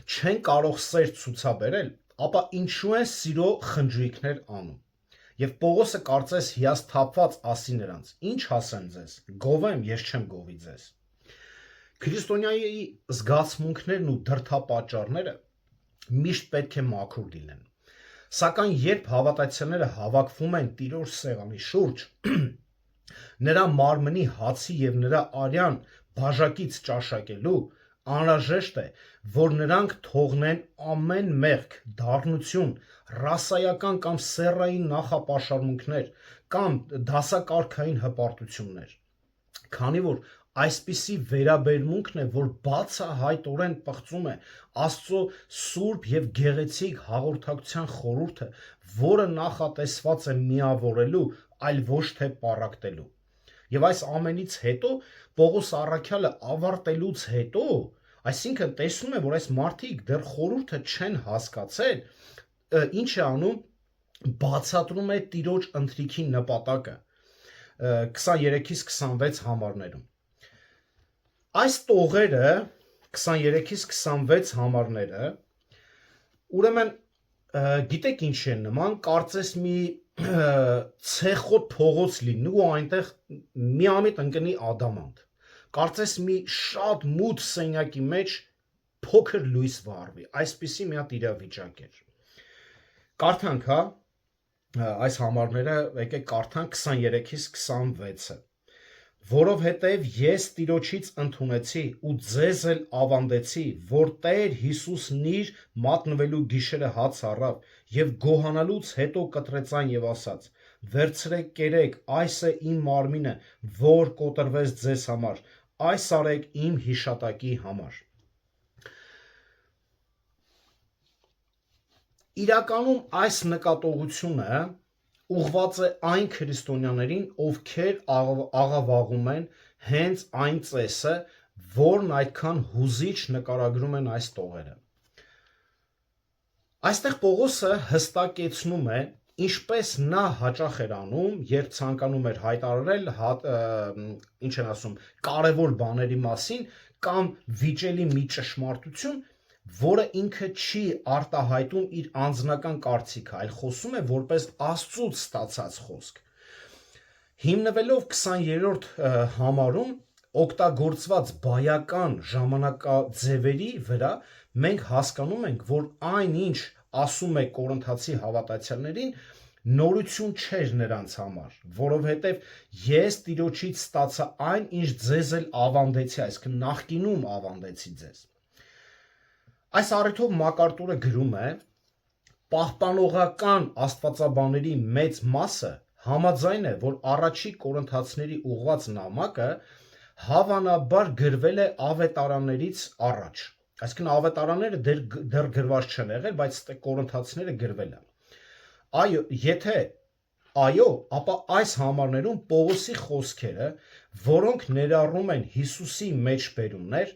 Speaker 1: չեն կարող սեր ցուցաբերել, ապա ինչու են սիրո խնջույքներ անում։ Եվ Պողոսը կարծես հիասթափված ասի նրանց. ինչ հասեմ ձեզ, գովեմ, ես չեմ գովի ձեզ։ Քրիստոնյայի զգացմունքներն ու դրդապատճառները միշտ պետք է մաքուր լինեն։ Սակայն երբ հավատացյալները հավաքվում են Տիրոջ սեղանի շուրջ, նրա մարմնի հացի եւ նրա արյան բաժակից ճաշակելու, անհրաժեշտ է, որ նրանք թողնեն ամեն մեղք, դառնություն, ռասայական կամ սեռային նախապաշարմունքներ կամ դասակարգային հպարտություններ, քանի որ այսպիսի վերաբերմունքն է, որ բացահայտորեն պղծում է Աստծո սուրբ եւ գեղեցիկ հաղորդակցության խորհուրդը, որը նախատեսված է միավորելու, այլ ոչ թե պառակտելու։ Եվ այս ամենից հետո Պողոս առաքյալը ավարտելուց հետո, այսինքն տեսնում է, որ այս մարդիկ դեռ խորհուրդը չեն հասկացել, ինչ է անում, բացատրում է Տիրոջ ընթրիքի նպատակը 23-ից 26 համարներում։ Այս տողերը 23-ից 26 համարները ուրեմն գիտեք ինչ են նման, կարծես մի ցեխոտ փողոց լինի ու այնտեղ միամիտ ընկնի ադամանտ, կարծես մի շատ մութ սենյակի մեջ փոքր լույս վառվի, այսպիսի մի հատ իրավիճակ էր։ Կարդանք, հա, այս համարները եկեք կարդանք 23-ից 26-ը, որովհետև ես Տիրոջից ընդունեցի ու ձեզ էլ ավանդեցի, որ Տեր Հիսուսն իր մատնվելու գիշերը հաց առավ եւ գոհանալուց հետո կտրեց այն եւ ասաց. վերցրեք կերեք, այս է իմ մարմինը, որ կոտրվեց ձեզ համար, այս արեք իմ հիշատակի համար։ Իրականում այս նկատողությունը ուղղված է այն քրիստոնյաներին, ովքեր աղավաղում են հենց այն ծեսը, որն այդքան հուզիչ նկարագրում են այս տողերը։ Այստեղ Պողոսը հստակեցնում է, ինչպես նա հաճախ էր անում, երբ ցանկանում էր հայտարարել, ինչ են ասում, կարևոր բաների մասին կամ վիճելի մի ճշմարտություն, որը ինքը չի արտահայտում իր անձնական կարծիքը, այլ խոսում է որպես Աստծուց ստացած խոսք։ Հիմնվելով 20-րդ համարում օգտագործված բայական ժամանակաձևերի վրա, մենք հասկանում ենք, որ այն, ինչ ասում է Կորինթացի հավատացյալներին, նորություն չէր նրանց համար, որովհետև ես Տիրոջից ստացա այն, ինչ ձեզ էլ ավանդեցի, այսինքն նախկինում ավանդեցի ձեզ։ Այս առիթով MacArthur-ը գրում է. պահպանողական աստվածաբանների մեծ մասը համաձայն է, որ առաջի Կորինթացիների ուղղված նամակը հավանաբար գրվել է ավետարաններից առաջ, այսինքն ավետարանները դեռ գրված չեն եղել, բայց Կորինթացիները գրվել են։ Այո, ապա այս համարներում Պողոսի խոսքերը, որոնք ներառում են Հիսուսի մեջբերումներ,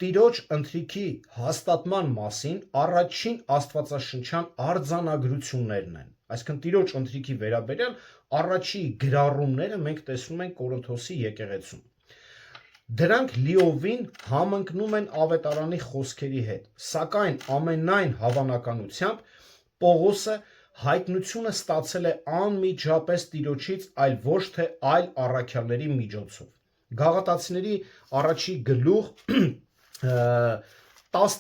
Speaker 1: Տիրոջ ընթրիքի հաստատման մասին առաջին աստվածաշնչյան արձանագրություններն են, այսինքն Տիրոջ ընթրիքի վերաբերյալ առաջի գրառումները մենք տեսնում ենք Կորինթոսի եկեղեցում։ Դրանք լիովին համընկնում են ավետարանի խոսքերի հետ, սակայն ամենայն հավանականությամբ Պողոսը հայտնությունը ստացել է անմիջապես Տիրոջից, այլ ոչ թե այլ առաքյալների միջոցով։ Գաղատացիների առաջի գլուխ 10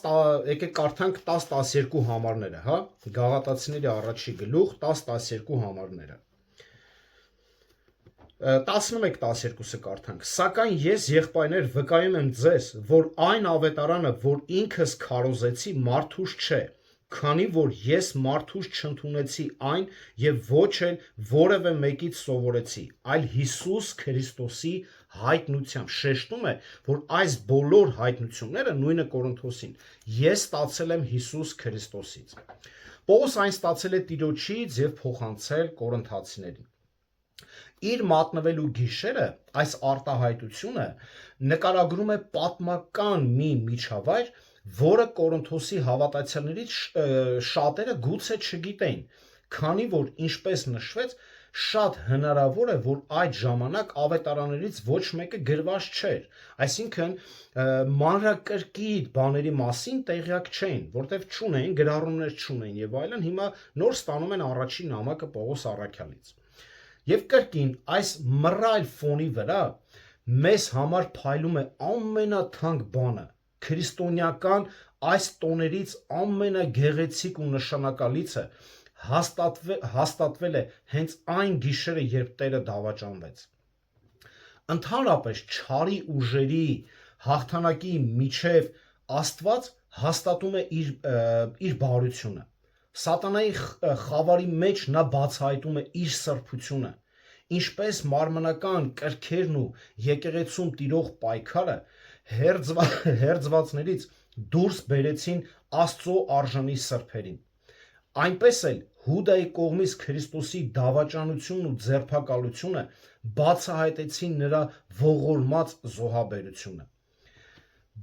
Speaker 1: կարդանք 10-12 համարները, հա, Գաղատացիների առաջի գլուխ 10-12 համարները։ 11-12-ը կարդանք. Սակայն ես եղբայրներ վկայում եմ ձեզ, որ այն ավետարանը, որ ինքս քարոզեցի, մարդուս չէ, քանի որ ես մարդուս չընդունեցի այն եւ ոչ էլ որևէ մեկից սովորեցի, այլ Հիսուս Քրիստոսի հայտնությամբ շեշտում է, որ այս բոլոր հայտնությունները նույնը Կորինթոսին ես ստացել եմ Հիսուս Քրիստոսից։ Պողոս այն ստացել է Տիրոջից եւ փոխանցել կորինթացիներին։ Իր մատնվելու գիշերը այս արտահայտությունը նկարագրում է պատմական մի միջավայր, որը Կորինթոսի հավատացյալներից շատերը գուցե չգիտեին, քանի որ ինչպես նշվեց, շատ հնարավոր է, որ այդ ժամանակ ավետարաններից ոչ մեկը գրված չէր, այսինքն մանրակրկիտ բաների մասին տեղյակ չէին, որտեղ չունեին, գրառումներ չունեին եւ այլն, հիմա նոր ստանում են առաջին նամակը Պողոս առաքյալից։ Եվ կրկին այս մռայլ ֆոնի վրա մեզ համար փայլում է ամենաթանկ բանը, քրիստոնեական այս տոներից ամենագեղեցիկ ու նշանակալիցը հաստատվել է հենց այն գիշերը, երբ Տերը դավաճանվեց։ Ընդհանրապես չարի ուժերի հաղթանակի միջև Աստված հաստատում է իր բարությունը։ Սատանայի խավարի մեջ նա բացահայտում է իր սրբությունը, ինչպես մարմնական կրքերն ու եկեղեցում տիրող պայքարը հերձվածներից դուրս բերեցին Աստծո արժանի սրբերին։ Այնպես էլ Հուդայի կողմից Քրիստոսի դավաճանությունն ու ձերբակալությունը բացահայտեցին նրա ողորմած զոհաբերությունը։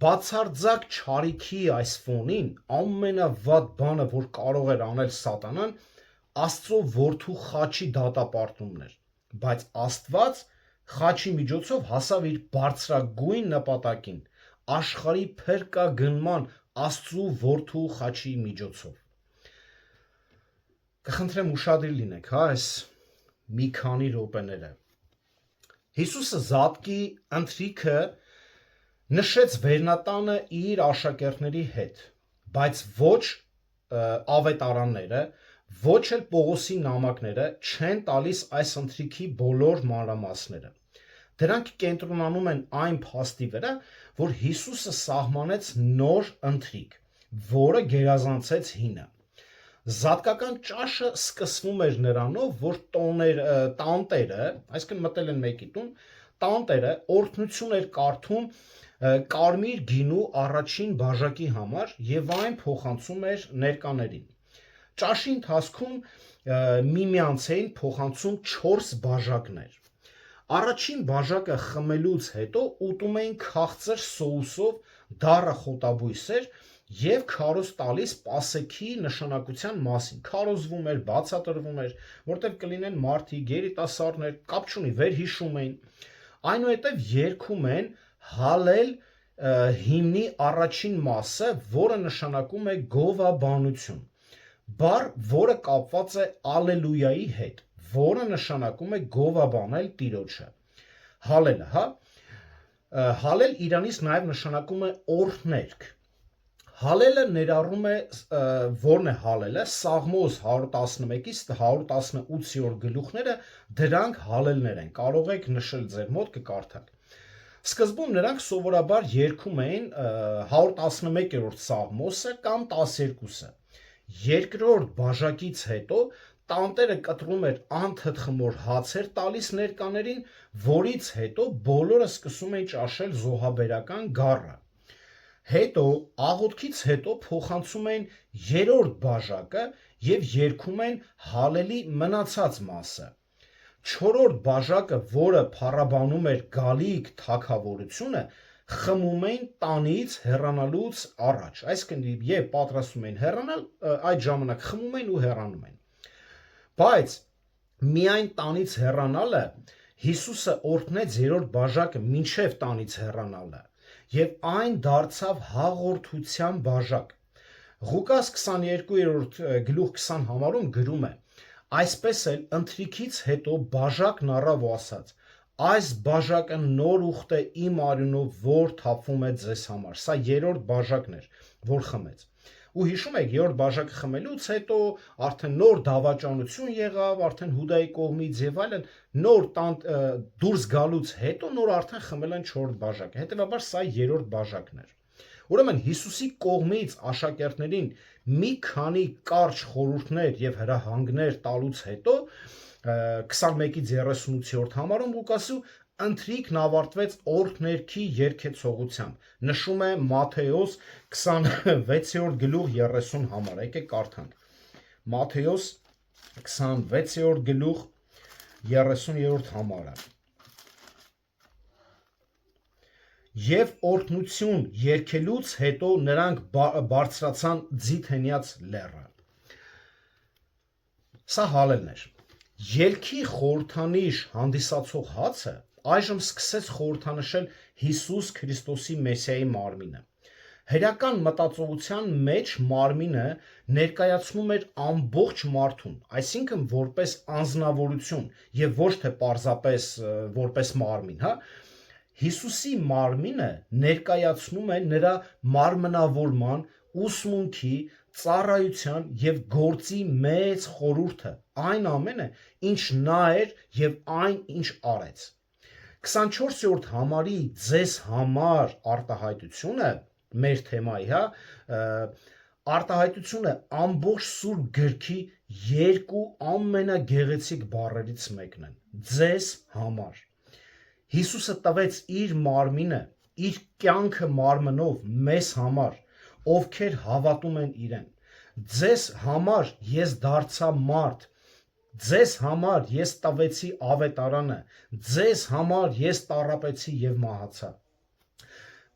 Speaker 1: Բացարձակ չարիքի այս ֆոնին ամենավատ բանը, որ կարող էր անել Սատանան, Աստծո որդու խաչի դատապարտումն էր, բայց Աստված խաչի միջոցով հասավ իր բարձրագույն նպատակին, աշխարհի փրկագնման Աստծո որդու խաչի միջոցով։ Կխնդրեմ ուշադիր լինեք, այս մի քանի րոպեները։ Հիսուսը զատկի ընթրիքը նշեց վերնատանը իր աշակերտների հետ, բայց ոչ ավետարանները, ոչ էլ Պողոսի նամակները չեն տալիս այս ընթրիքի բոլոր մանրամասները։ Դրանք կենտրոնանում են այն փաստի վրա, որ Հիսուսը սահմանեց նոր ընթրիք, որը գերազանցեց հինը։ Զատկական ճաշը սկսվում էր նրանով, որ տանտերը, այսինքն մտել են մեկի տուն, տանտերը օրհնություն էր կարդում կարմիր գինու առաջին բաժակի համար եւ այն փոխանցում էր ներկաներին։ Ճաշի ընթացքում միմյանց էին փոխանցում 4 բաժակներ։ Առաջին բաժակը խմելուց հետո ուտում էին քաղցր սոուսով դառը խոտաբույսեր եւ քարոզ տալիս Պասեքի նշանակության մասին։ Քարոզվում էր, բացատրվում էր, որտեղ կլինեն մարդիկ, երիտասարդներ, կապ չունի, վերհիշում էին։ Այնուհետև երգում են Հալել հիմնի առաջին մասը, որը նշանակում է գովաբանություն։ Բառ, որը կապված է Ալելույայի հետ, որը նշանակում է գովաբանել Տիրոջը։ Հալելը, հա։ Հալել Իրանից նաև նշանակում է օրհներգ։ Հալելը ներառում է, որն է հալելը, Սաղմոս 111-ից 118-րդ գլուխները, դրանք հալելներ են, կարող եք նշել ձեր մոտ, կկարդաք։ Սկզբում նրանք սովորաբար երգում էին 111-րդ Սաղմոսը կամ 12-ը։ Երկրորդ բաժակից հետո տանտերը կտրում էր անթթխմոր հացեր տալիս ներկաներին, որից հետո բոլորը սկսում էին ճաշել զոհաբերական գառը։ Հետո աղոթքից հետո փոխանցում էին երրորդ բաժակը եւ երգում են Հալելի մնացած մասը։ Չորրորդ բաժակը, որը փառաբանում էր գալիք թագավորությունը, խմում էին տանից հեռանալուց առաջ, այսինքն եւ պատրաստում էին հեռանալ, այդ ժամանակ խմում էին ու հեռանում էին։ Բայց միայն տանից հեռանալը Հիսուսը օրհնեց երրորդ բաժակը մինչև տանից հեռանալը, եւ այն դարձավ հաղորդության բաժակ։ Ղուկաս 22-րդ գլուխ 20 համարում գրում է. Այսպես էլ ընթրիքից հետո բաժակն առավ ու ասաց. այս բաժակը նոր ուխտ է իմ արյունով, որ թափվում է ձեզ համար։ Սա երրորդ բաժակն էր, որ խմեց։ Ու հիշում եք, երրորդ բաժակը խմելուց հետո արդեն նոր դավաճանություն եղավ, արդեն Հուդայի կողմից եւ այլն, նոր դուրս գալուց հետո նոր արդեն խմել են 4 բաժակը։ Հետևաբար սա երրորդ բաժակն էր։ Ուրեմն Հիսուսի կողմից աշակերտներին մի քանի կարճ խորհուրդներ եւ հրահանգներ տալուց հետո 21-ից 38-րդ համարում Ղուկասու ընթրիքն ավարտվեց օրհներքի երգեցողությամբ։ Նշում է Մատթեոս 26-րդ գլուխ 30 համար։ Եկեք կարդանք։ Մատթեոս 26-րդ գլուխ 30-րդ համարը։ Եվ օրհնություն երգելուց հետո նրանք բարձրացան Ձիթենյաց լեռը։ Սա հալելն էր։ Ելքի խորհրդանիշ հանդիսացող հացը այժմ սկսեց խորհրդանշել Հիսուս Քրիստոսի Մեսիայի մարմինը։ Հրեական մտածողության մեջ մարմինը ներկայացնում էր ամբողջ մարդուն, այսինքն որպես անձնավորություն եւ ոչ թե պարզապես որպես մարմին, հա։ Հիսուսի մարմինը ներկայացնում է նրա մարմնավորման, ուսմունքի, ծառայության եւ գործի մեծ խորհուրդը, այն ամենը, ինչ նա էր եւ այն, ինչ արեց։ 24-րդ համարի ձեզ համար արտահայտությունը, մեր թեմայի, հա, արտահայտությունը ամբողջ Սուրբ գրքի երկու ամենագեղեցիկ բառերից մեկն են՝ ձեզ համար։ Հիսուսը տվեց իր մարմինը, իր կյանքը մարմնով մեզ համար, ովքեր հավատում են իրեն։ Ձեզ համար ես դարձա մարդ, ձեզ համար ես տվեցի ավետարանը, ձեզ համար ես տառապեցի եւ մահացա։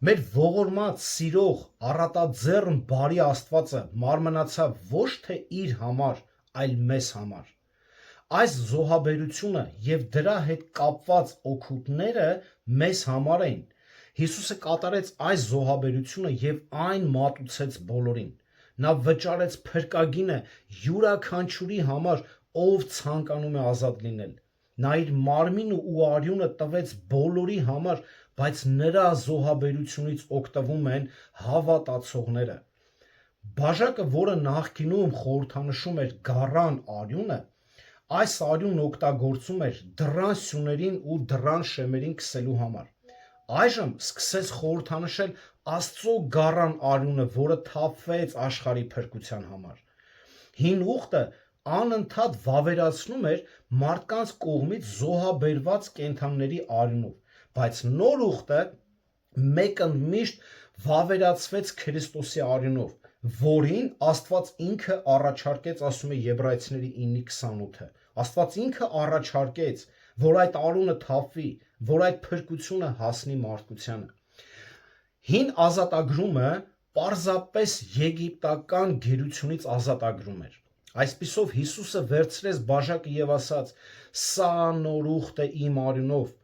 Speaker 1: Մեր ողորմած, սիրող, առատաձեռն բարի Աստվածը մարմնացավ ոչ թե իր համար, այլ մեզ համար։ Այս զոհաբերությունը եւ դրա հետ կապված օգուտները մեզ համար էին։ Հիսուսը կատարեց այս զոհաբերությունը եւ այն մատուցեց բոլորին։ Նա վճարեց փրկագինը յուրաքանչյուրի համար, ով ցանկանում է ազատ լինել։ Նա իր մարմինը ու արյունը տվեց բոլորի համար, բայց նրա զոհաբերությունից օգտվում են հավատացողները։ Բաժակը, որը նախկինում խորհրդանշում էր գառան արյունը, այս արյունն օգտագործում էր դռան սյուներին ու դռան շեմերին քսելու համար։ Այժմ սկսեց խորհրդանշել Աստծո գառան արյունը, որը թափվեց աշխարհի փրկության համար։ Հին ուխտը անընդհատ վավերացնում էր մարդկանց կողմից զոհաբերված կենդանիների արյունով, բայց նոր ուխտը մեկընդմիշտ վավերացվեց Քրիստոսի արյունով, որին Աստված ինքը առաջարկեց, ասում է Եբրայեցիների 9:28-ը։ Աստված ինքը առաջարկեց, որ այդ արյունը թափվի, որ այդ փրկությունը հասնի մարդկությանը։ Հին ազատագրումը պարզապես եգիպտական գերությունից ազատագրում էր։ Այսպիսով Հիսուսը վերցրեց բաժակը եւ ասաց. «Սա նոր ուխտ է իմ արյունով»։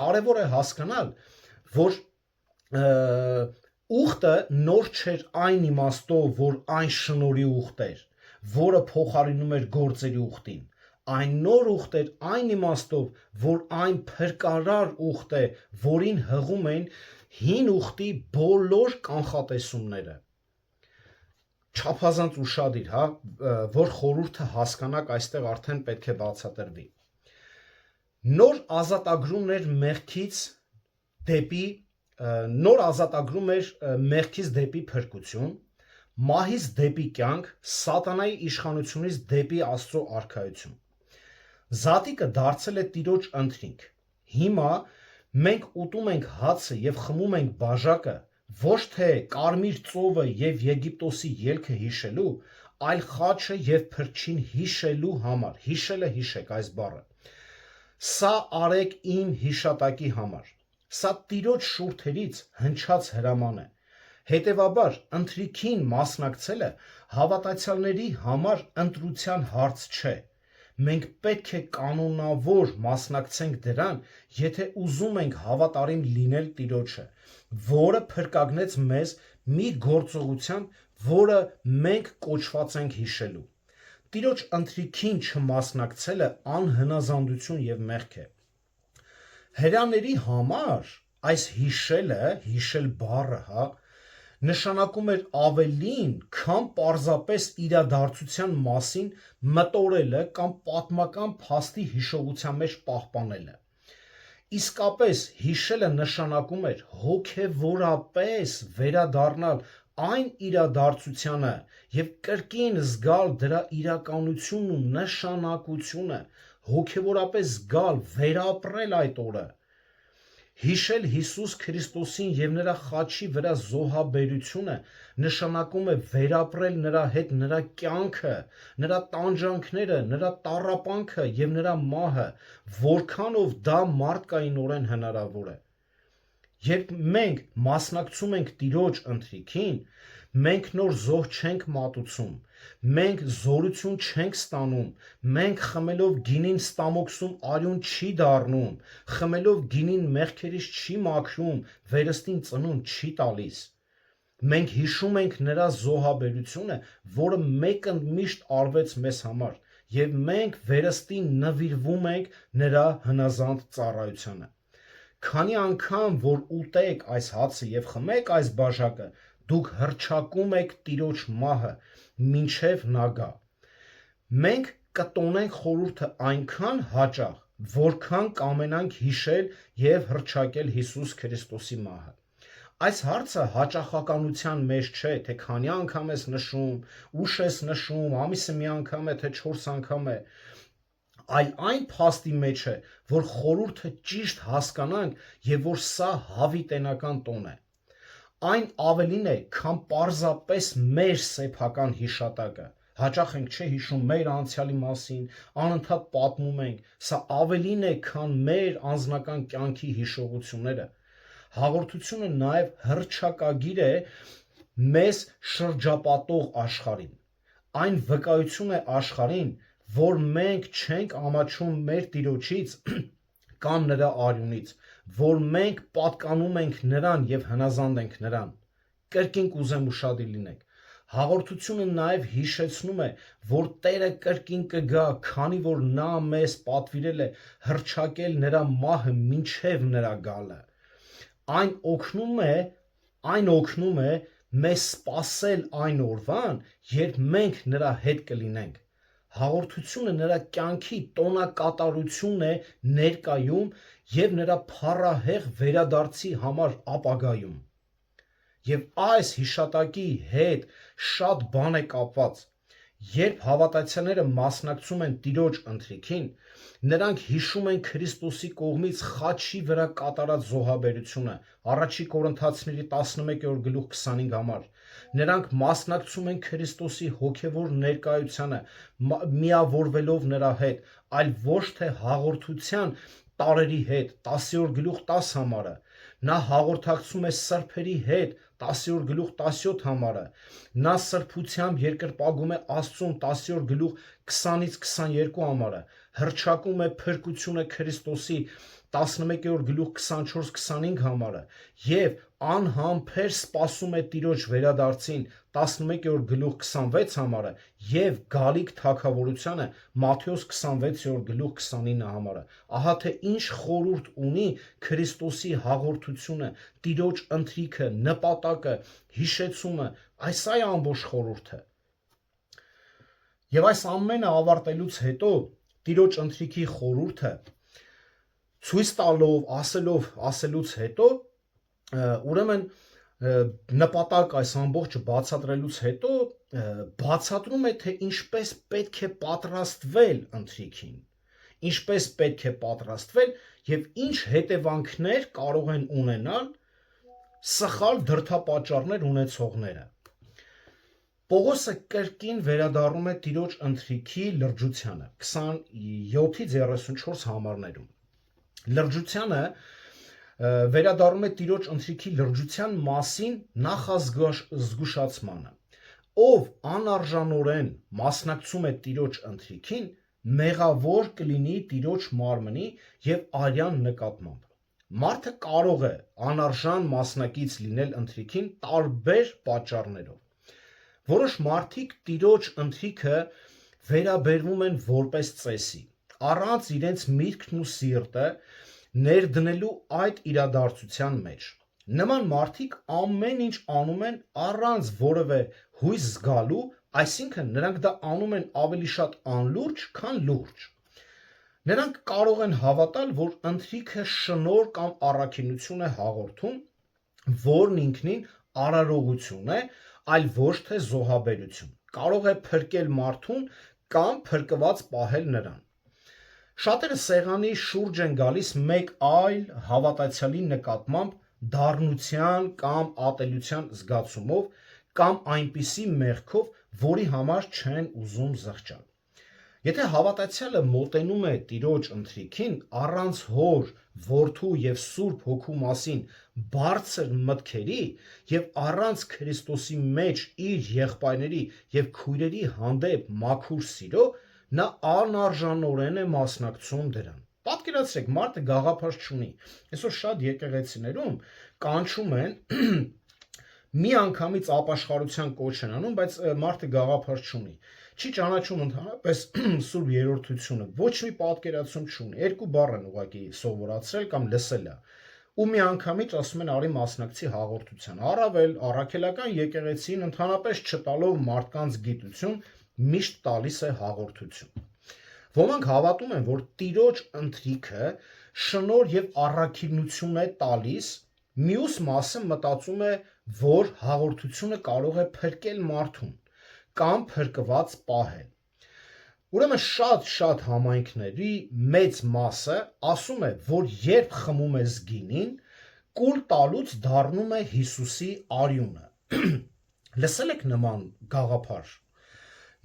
Speaker 1: Կարևոր է հասկանալ, որ ուխտը նոր չէր այն իմաստով, որ այն շնորհի ուխտ էր, որը փոխարինում էր գործերի ուխտին։ Այն նոր ուխտ էր այն իմաստով, որ այն փրկարար ուխտ է, որին հղում էին հին ուխտի բոլոր կանխատեսումները։ Չափազանց ուշադիր, հա, որ խորհուրդը հասկանաք, այստեղ արդեն պետք է բացատրվի։ Նոր ազատագրումն էր մեղքից դեպի փրկություն, մահից դեպի կյանք, սատանայի իշխանությունից դեպի Աստծո արքայություն։ Զատիկը դարձել է Տիրոջ ընթրիք։ Հիմա մենք ուտում ենք հացը եւ խմում ենք բաժակը ոչ թե Կարմիր ծովը եւ Եգիպտոսի ելքը հիշելու, այլ խաչը եւ փրկչին հիշելու համար։ Հիշելը հիշեք այս բառը։ Սա արեք իմ հիշատակի համար։ Սա Տիրոջ շուրթերից հնչած հրաման է։ Հետևաբար ընթրիքին մասնակցելը հավատացյալների համար ընտրության հարց չէ։ Մենք պետք է կանոնավոր մասնակցենք դրան, եթե ուզում ենք հավատարիմ լինել Տիրոջը, որը փրկագնեց մեզ մի գործողության, որը մենք կոչված ենք հիշելու։ Տիրոջ ընթրիքին չմասնակցելը անհնազանդություն եւ մեղք է։ Հրեաների համար այս հիշել բառը, հա, նշանակում էր ավելին, քան պարզապես իրադարձության մասին մտորելը կամ պատմական փաստի հիշողության մեջ պահպանելը։ Իսկապես հիշելը նշանակում էր հոգևորապես վերադառնալ այն իրադարձությանը եւ կրկին զգալ դրա իրականությունն ու նշանակությունը, հոգևորապես զգալ, վերապրել այդ օրը, Հիշել Հիսուս Քրիստոսին եւ նրա խաչի վրա զոհաբերությունը նշանակում է վերապրել նրա հետ նրա կյանքը, նրա տանջանքները, նրա տառապանքը եւ նրա մահը, որքանով դա մարդկայինորեն հնարավոր է։ Երբ մենք մասնակցում ենք Տիրոջ ընթրիքին, մենք նոր զոհ չենք մատուցում, մենք զորություն չենք ստանում, մենք խմելով գինին ստամոքսում արյուն չի դառնում, խմելով գինին մեղքերից չի մաքրում, վերստին ծնունդ չի տալիս։ Մենք հիշում ենք նրա զոհաբերությունը, որը մեկընդմիշտ արվեց մեզ համար, եւ մենք վերստին նվիրվում ենք նրա հնազանդ ծառայությանը։ Քանի անգամ որ ուտեք այս հացը եւ խմեք այս բաժակը, դուք հռչակում եք Տիրոջ մահը, մինչև նա գա։ Մենք կտոնենք խորհուրդը այնքան հաճախ, որքան կամենանք հիշել եւ հռչակել Հիսուս Քրիստոսի մահը։ Այս հարցը հաճախականության մեջ չէ, թե քանի անգամ ես նշում, ուշ ես նշում, ամիսը մի անգամ է, թե 4 անգամ է, այլ այն փաստի մեջ է, որ խորհուրդը ճիշտ հասկանանք եւ որ սա հավիտենական տոն է։ Այն ավելին է, քան պարզապես մեր սեփական հիշատակը։ Հաճախ ենք չէ հիշում մեր անցյալի մասին, անընդհատ պատմում ենք, սա ավելին է, քան մեր անձնական կյանքի հիշողությունները։ Հաղորդությունը նաև հռչակագիր է մեզ շրջապատող աշխարհին։ Այն վկայություն է աշխարհին, որ մենք չենք ամաչում մեր Տիրոջից կամ նրա արյունից, որ մենք պատկանում ենք նրան եւ հնազանդ ենք նրան։ Կրկին կուզեմ ուշադիր լինեք։ Հաղորդությունը նաև հիշեցնում է, որ Տերը կրկին կգա, քանի որ նա մեզ պատվիրել է հռչակել նրա մահը մինչև նրա գալը։ Այն օգնում է մեզ սպասել այն օրվան, երբ մենք նրա հետ կլինենք։ Հաղորդությունը նրա կյանքի տոնակատարությունն է ներկայում եւ նրա փառահեղ վերադարձի համար ապագայում։ Եվ այս հիշատակի հետ շատ բան է կապված։ Երբ հավատացյալները մասնակցում են Տիրոջ ընթրիքին, նրանք հիշում են Քրիստոսի կողմից խաչի վրա կատարած զոհաբերությունը, Առաջի Կորինթացիների 11:25 համար։ Նրանք մասնակցում են Քրիստոսի հոգևոր ներկայությանը, միավորվելով նրա հետ, այլ ոչ թե հաղորդության տարերի հետ, 10:10 համարը։ Նա հաղորդակցում է սրբերի հետ, 10:17 համարը։ Նա սրբությամբ երկրպագում է Աստծուն, 10:20-22 համարը։ Հռչակում է փրկությունը Քրիստոսի, 11:24-25 համարը եւ անհամբեր սպասում է Տիրոջ վերադարձին, 11:26 համարը եւ գալիք թագավորությանը, Մատթեոս 26:29 համարը։ Ահա թե ինչ խորհուրդ ունի Քրիստոսի հաղորդությունը, Տիրոջ ընթրիքը, նպատակը, հիշեցումը, այս է ամբողջ խորհուրդը։ Եվ այս ամենը ավարտելուց հետո Տիրոջ ընթրիքի խորհուրդը ցույց տալով, ասելուց հետո, ուրեմն նպատակ այս ամբողջը բացատրելուց հետո բացատրում է, թե ինչպես պետք է պատրաստվել ընթրիքին, ինչպես պետք է պատրաստվել եւ ինչ հետևանքներ կարող են ունենալ սխալ դրդապատճառներ ունեցողները։ Պողոսը կրկին վերադառնում է Տիրոջ ընթրիքի լրջությանը 27-34 համարներում։ Լրջությանը վերադառնում է Տիրոջ ընթրիքի լրջության մասին նախազգուշացմանը։ Ով անարժանորեն մասնակցում է Տիրոջ ընթրիքին, մեղավոր կլինի Տիրոջ մարմնի եւ արյան նկատմամբ։ Մարդը կարող է անարժան մասնակից լինել ընթրիքին տարբեր պատճառներով։ Որոշ մարդիկ Տիրոջ ընթրիքը վերաբերվում են որպես ծեսի, առանց իրենց միտքն ու սիրտը ներդնելու այդ իրադարձության մեջ։ Նման մարդիկ ամեն ինչ անում են առանց որևէ հույս զգալու, այսինքն նրանք դա անում են ավելի շատ անլուրջ, քան լուրջ։ Նրանք կարող են հավատալ, որ ընթրիքը շնորհ կամ առաքինություն է հաղորդում, որն ինքնին արարողություն է, այլ ոչ թե զոհաբերություն։ Կարող է փրկել մարդուն կամ փրկված պահել նրան։ Շատերը սեղանի շուրջ են գալիս մեկ այլ հավատացյալի նկատմամբ դառնության կամ ատելության զգացումով կամ այնպիսի մեղքով, որի համար չեն ուզում զղջալ։ Եթե հավատացյալը մոտենում է Տիրոջ ընթրիքին առանց Հոր, Որդու եւ Սուրբ Հոգու մասին բարձր մտքերի եւ առանց Քրիստոսի մեջ իր եղբայրների եւ քույրերի հանդեպ մաքուր սիրո, նա անարժանորեն է մասնակցում դրան։ Պատկերացրեք, մարդը գաղափար չունի։ Այսօր շատ եկեղեցիներում կանչում են մի անգամից ապաշխարության կոչ են անում, բայց մարդը գաղափար չունի։ Չի ճանաչում ընդհանրապես Սուրբ Երրորդությունը, ոչ մի պատկերացում չունի։ Երկու բառ են ուղղակի սովորացրել կամ լսել է։ Ու մի անգամից ասում են արի մասնակցի հաղորդության։ Առավել առաքելական եկեղեցին ընդհանրապես չտալով մարդկանց գիտություն միշտ տալիս է հաղորդություն։ Ոմանք հավատում են, որ Տիրոջ ընթրիքը շնորհ եւ առաքինություն է տալիս, մյուս մասը մտածում է, որ հաղորդությունը կարող է փրկել մարդուն կամ փրկված պահել։ Ուրեմն շատ համայնքների մեծ մասը ասում է, որ երբ խմում ես գինին, կուլ տալուց դառնում է Հիսուսի արյունը։ Լսել եք նման գաղափար։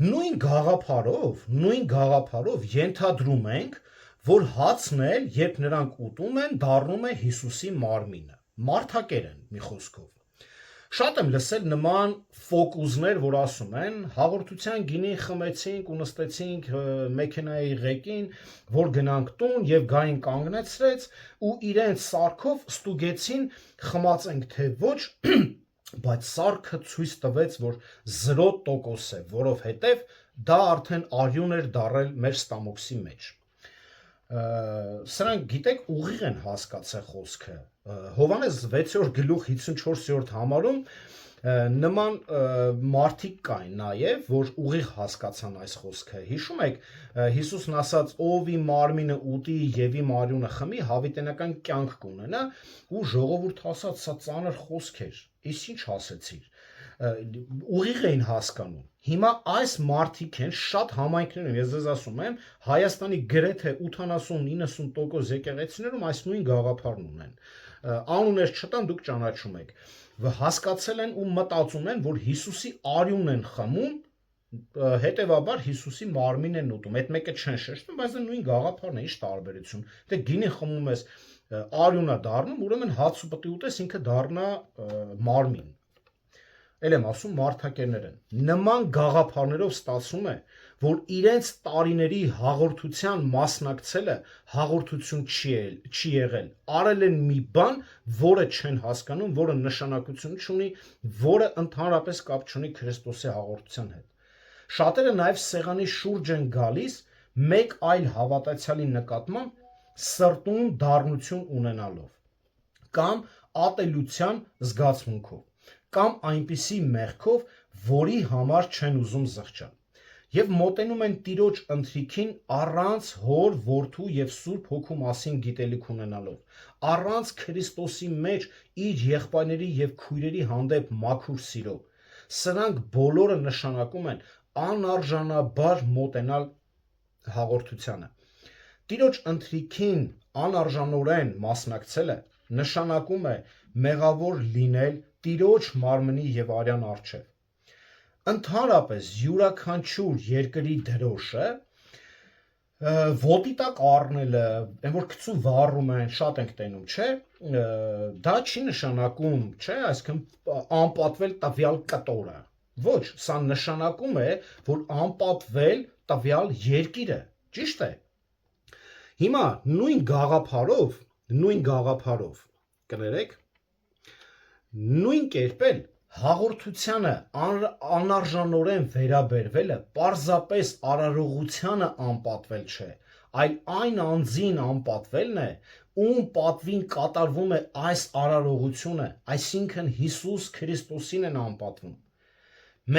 Speaker 1: Նույն գաղափարով ենթադրում ենք, որ հացն էլ, երբ նրանք ուտում են, դառնում է Հիսուսի մարմինը։ Մարդակեր են, մի խոսքով։ Շատ եմ լսել նման ֆոկուսներ, որ ասում են, հաղորդության գինին խմեցինք ու նստեցինք մեքենայի ղեկին, որ գնանք տուն եւ գային կանգնեցրեց ու իրենց սարքով ստուգեցին, խմացենք թե ոչ, բայց սարքը ցույց տվեց, որ 0% է, որովհետեւ դա արդեն արյուն էր դարել մեր ստամոքսի մեջ։ Սրանք գիտեք ուղիղ են հասկացել խոսքը։ Հովհաննես 6-րդ գլուխ 54-րդ համարում նման մարդիկ կային նաև, որ ուղիղ հասկացան այս խոսքը։ Հիշում եք, Հիսուսն ասաց, ով իմ մարմինը ուտի եւ իմ արյունը խմի, հավիտենական կյանք կունենա, ու ժողովուրդը ասաց, սա ծանր խոսք էր։ Իսկ ինչ ասեցիր։ Ուղիղ էին հասկանում։ Հիմա այս մարդիկ են շատ համայնքներում, ես ձեզ ասում եմ, Հայաստանի գրեթե 80-90% եկեղեցիներում այս նույն գաղափարն ունեն։ Անուններ չտան, դուք ճանաչում եք։ Հասկացել են ու մտածում են, որ Հիսուսի արյունն են խմում, հետևաբար Հիսուսի մարմինն են ուտում։ Այդ մեկը չեն շեշտում, բայց դա նույն գաղափարն է, ինչ տարբերություն։ Դե գինի խմում ես, արյունա դառնում, ուրեմն հաց ու պտի ուտես, ինքը դառնա մարմին։ Էլ եմ ասում, մարդակերներ են։ Նման գաղափարներով ստացվում է, որ իրենց տարիների հաղորդության մասնակցելը հաղորդություն չի եղել։ Արել են մի բան, որը չեն հասկանում, որը նշանակություն չունի, որը ընդհանրապես կապ չունի Քրիստոսի հաղորդության հետ։ Շատերը նաև սեղանի շուրջ են գալիս մեկ այլ հավատացյալի նկատմամբ սրտում դառնություն ունենալով կամ ատելության զգացմունքով կամ այնպիսի մեղքով, որի համար չեն ուզում զղջալ, եւ մոտենում են Տիրոջ ընթրիքին առանց Հոր, Որդու եւ Սուրբ Հոգու մասին գիտելիք ունենալով, առանց Քրիստոսի մեջ իր եղբայրների եւ քույրերի հանդեպ մաքուր սիրով։ Սրանք բոլորը նշանակում են անարժանաբար մոտենալ հաղորդությանը։ Տիրոջ ընթրիքին անարժանորեն մասնակցելը նշանակում է մեղավոր լինել Տիրոջ մարմնի եւ արյան առջև։ Ընդհանրապես յուրաքանչյուր երկրի դրոշը ոտի տակ առնելը, այն որ գցու վառում են, շատ ենք տենում, չէ, դա չի նշանակում, չէ, այսինքն անպատվել տվյալ կտորը։ Ոչ, սա նշանակում է, որ անպատվել տվյալ երկիրը, ճիշտ է։ Հիմա նույն գաղափարով կներեք, նույն կերպ էլ հաղորդությանը անարժանորեն վերաբերվելը պարզապես արարողությանը անպատվել չէ, այլ այն անձին անպատվելն է, ում պատվին կատարվում է այս արարողությունը, այսինքն Հիսուս Քրիստոսին են անպատվում։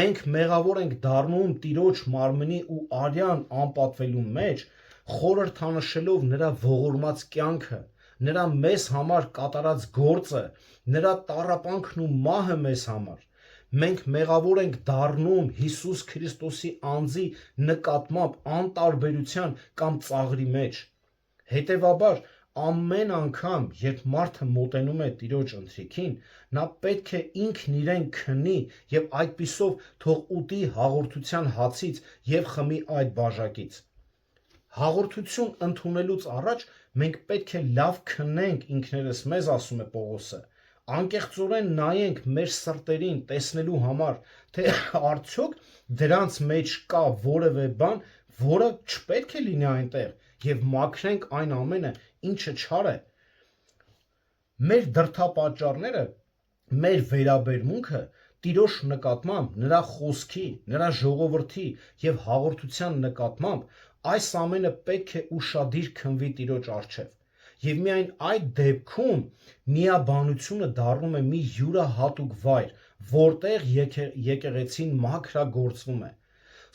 Speaker 1: Մենք մեղավոր ենք դառնում Տիրոջ մարմնի ու արյան անպատվելու մեջ, խորհրդանշելով նրա ողորմած կյանքը, նրա մեզ համար կատարած գործը, նրա տառապանքն ու մահը մեզ համար։ մենք մեղավոր ենք դառնում Հիսուս Քրիստոսի անձի նկատմամբ անտարբերության կամ ծաղրի մեջ։ Հետևաբար, ամեն անգամ, երբ մարդը մոտենում է Տիրոջ ընթրիքին, նա պետք է ինքն իրեն քնի եւ այդպիսով թող ուտի հաղորդության հացից եւ խմի այդ բաժակից։ Հաղորդություն ընդունելուց առաջ մենք պետք է լավ քնենք ինքներս մեզ, ասում է Պողոսը, անկեղծորեն նայենք մեր սրտերին տեսնելու համար, թե արդյոք դրանց մեջ կա որևէ բան, որը չպետք է լինի այնտեղ, եւ մաքրենք այն ամենը, ինչը չար է։ Մեր դրդապատճառները, մեր վերաբերմունքը Տիրոջ նկատմամբ, նրա խոսքի, նրա ժողովրդի եւ հաղորդության նկատմամբ այս ամենը պետք է ուշադիր քննվի Տիրոջ առջև։ Եվ միայն այդ դեպքում միաբանությունը դառնում է մի յուրահատուկ վայր, որտեղ եկեղեցին մաքրագործվում է։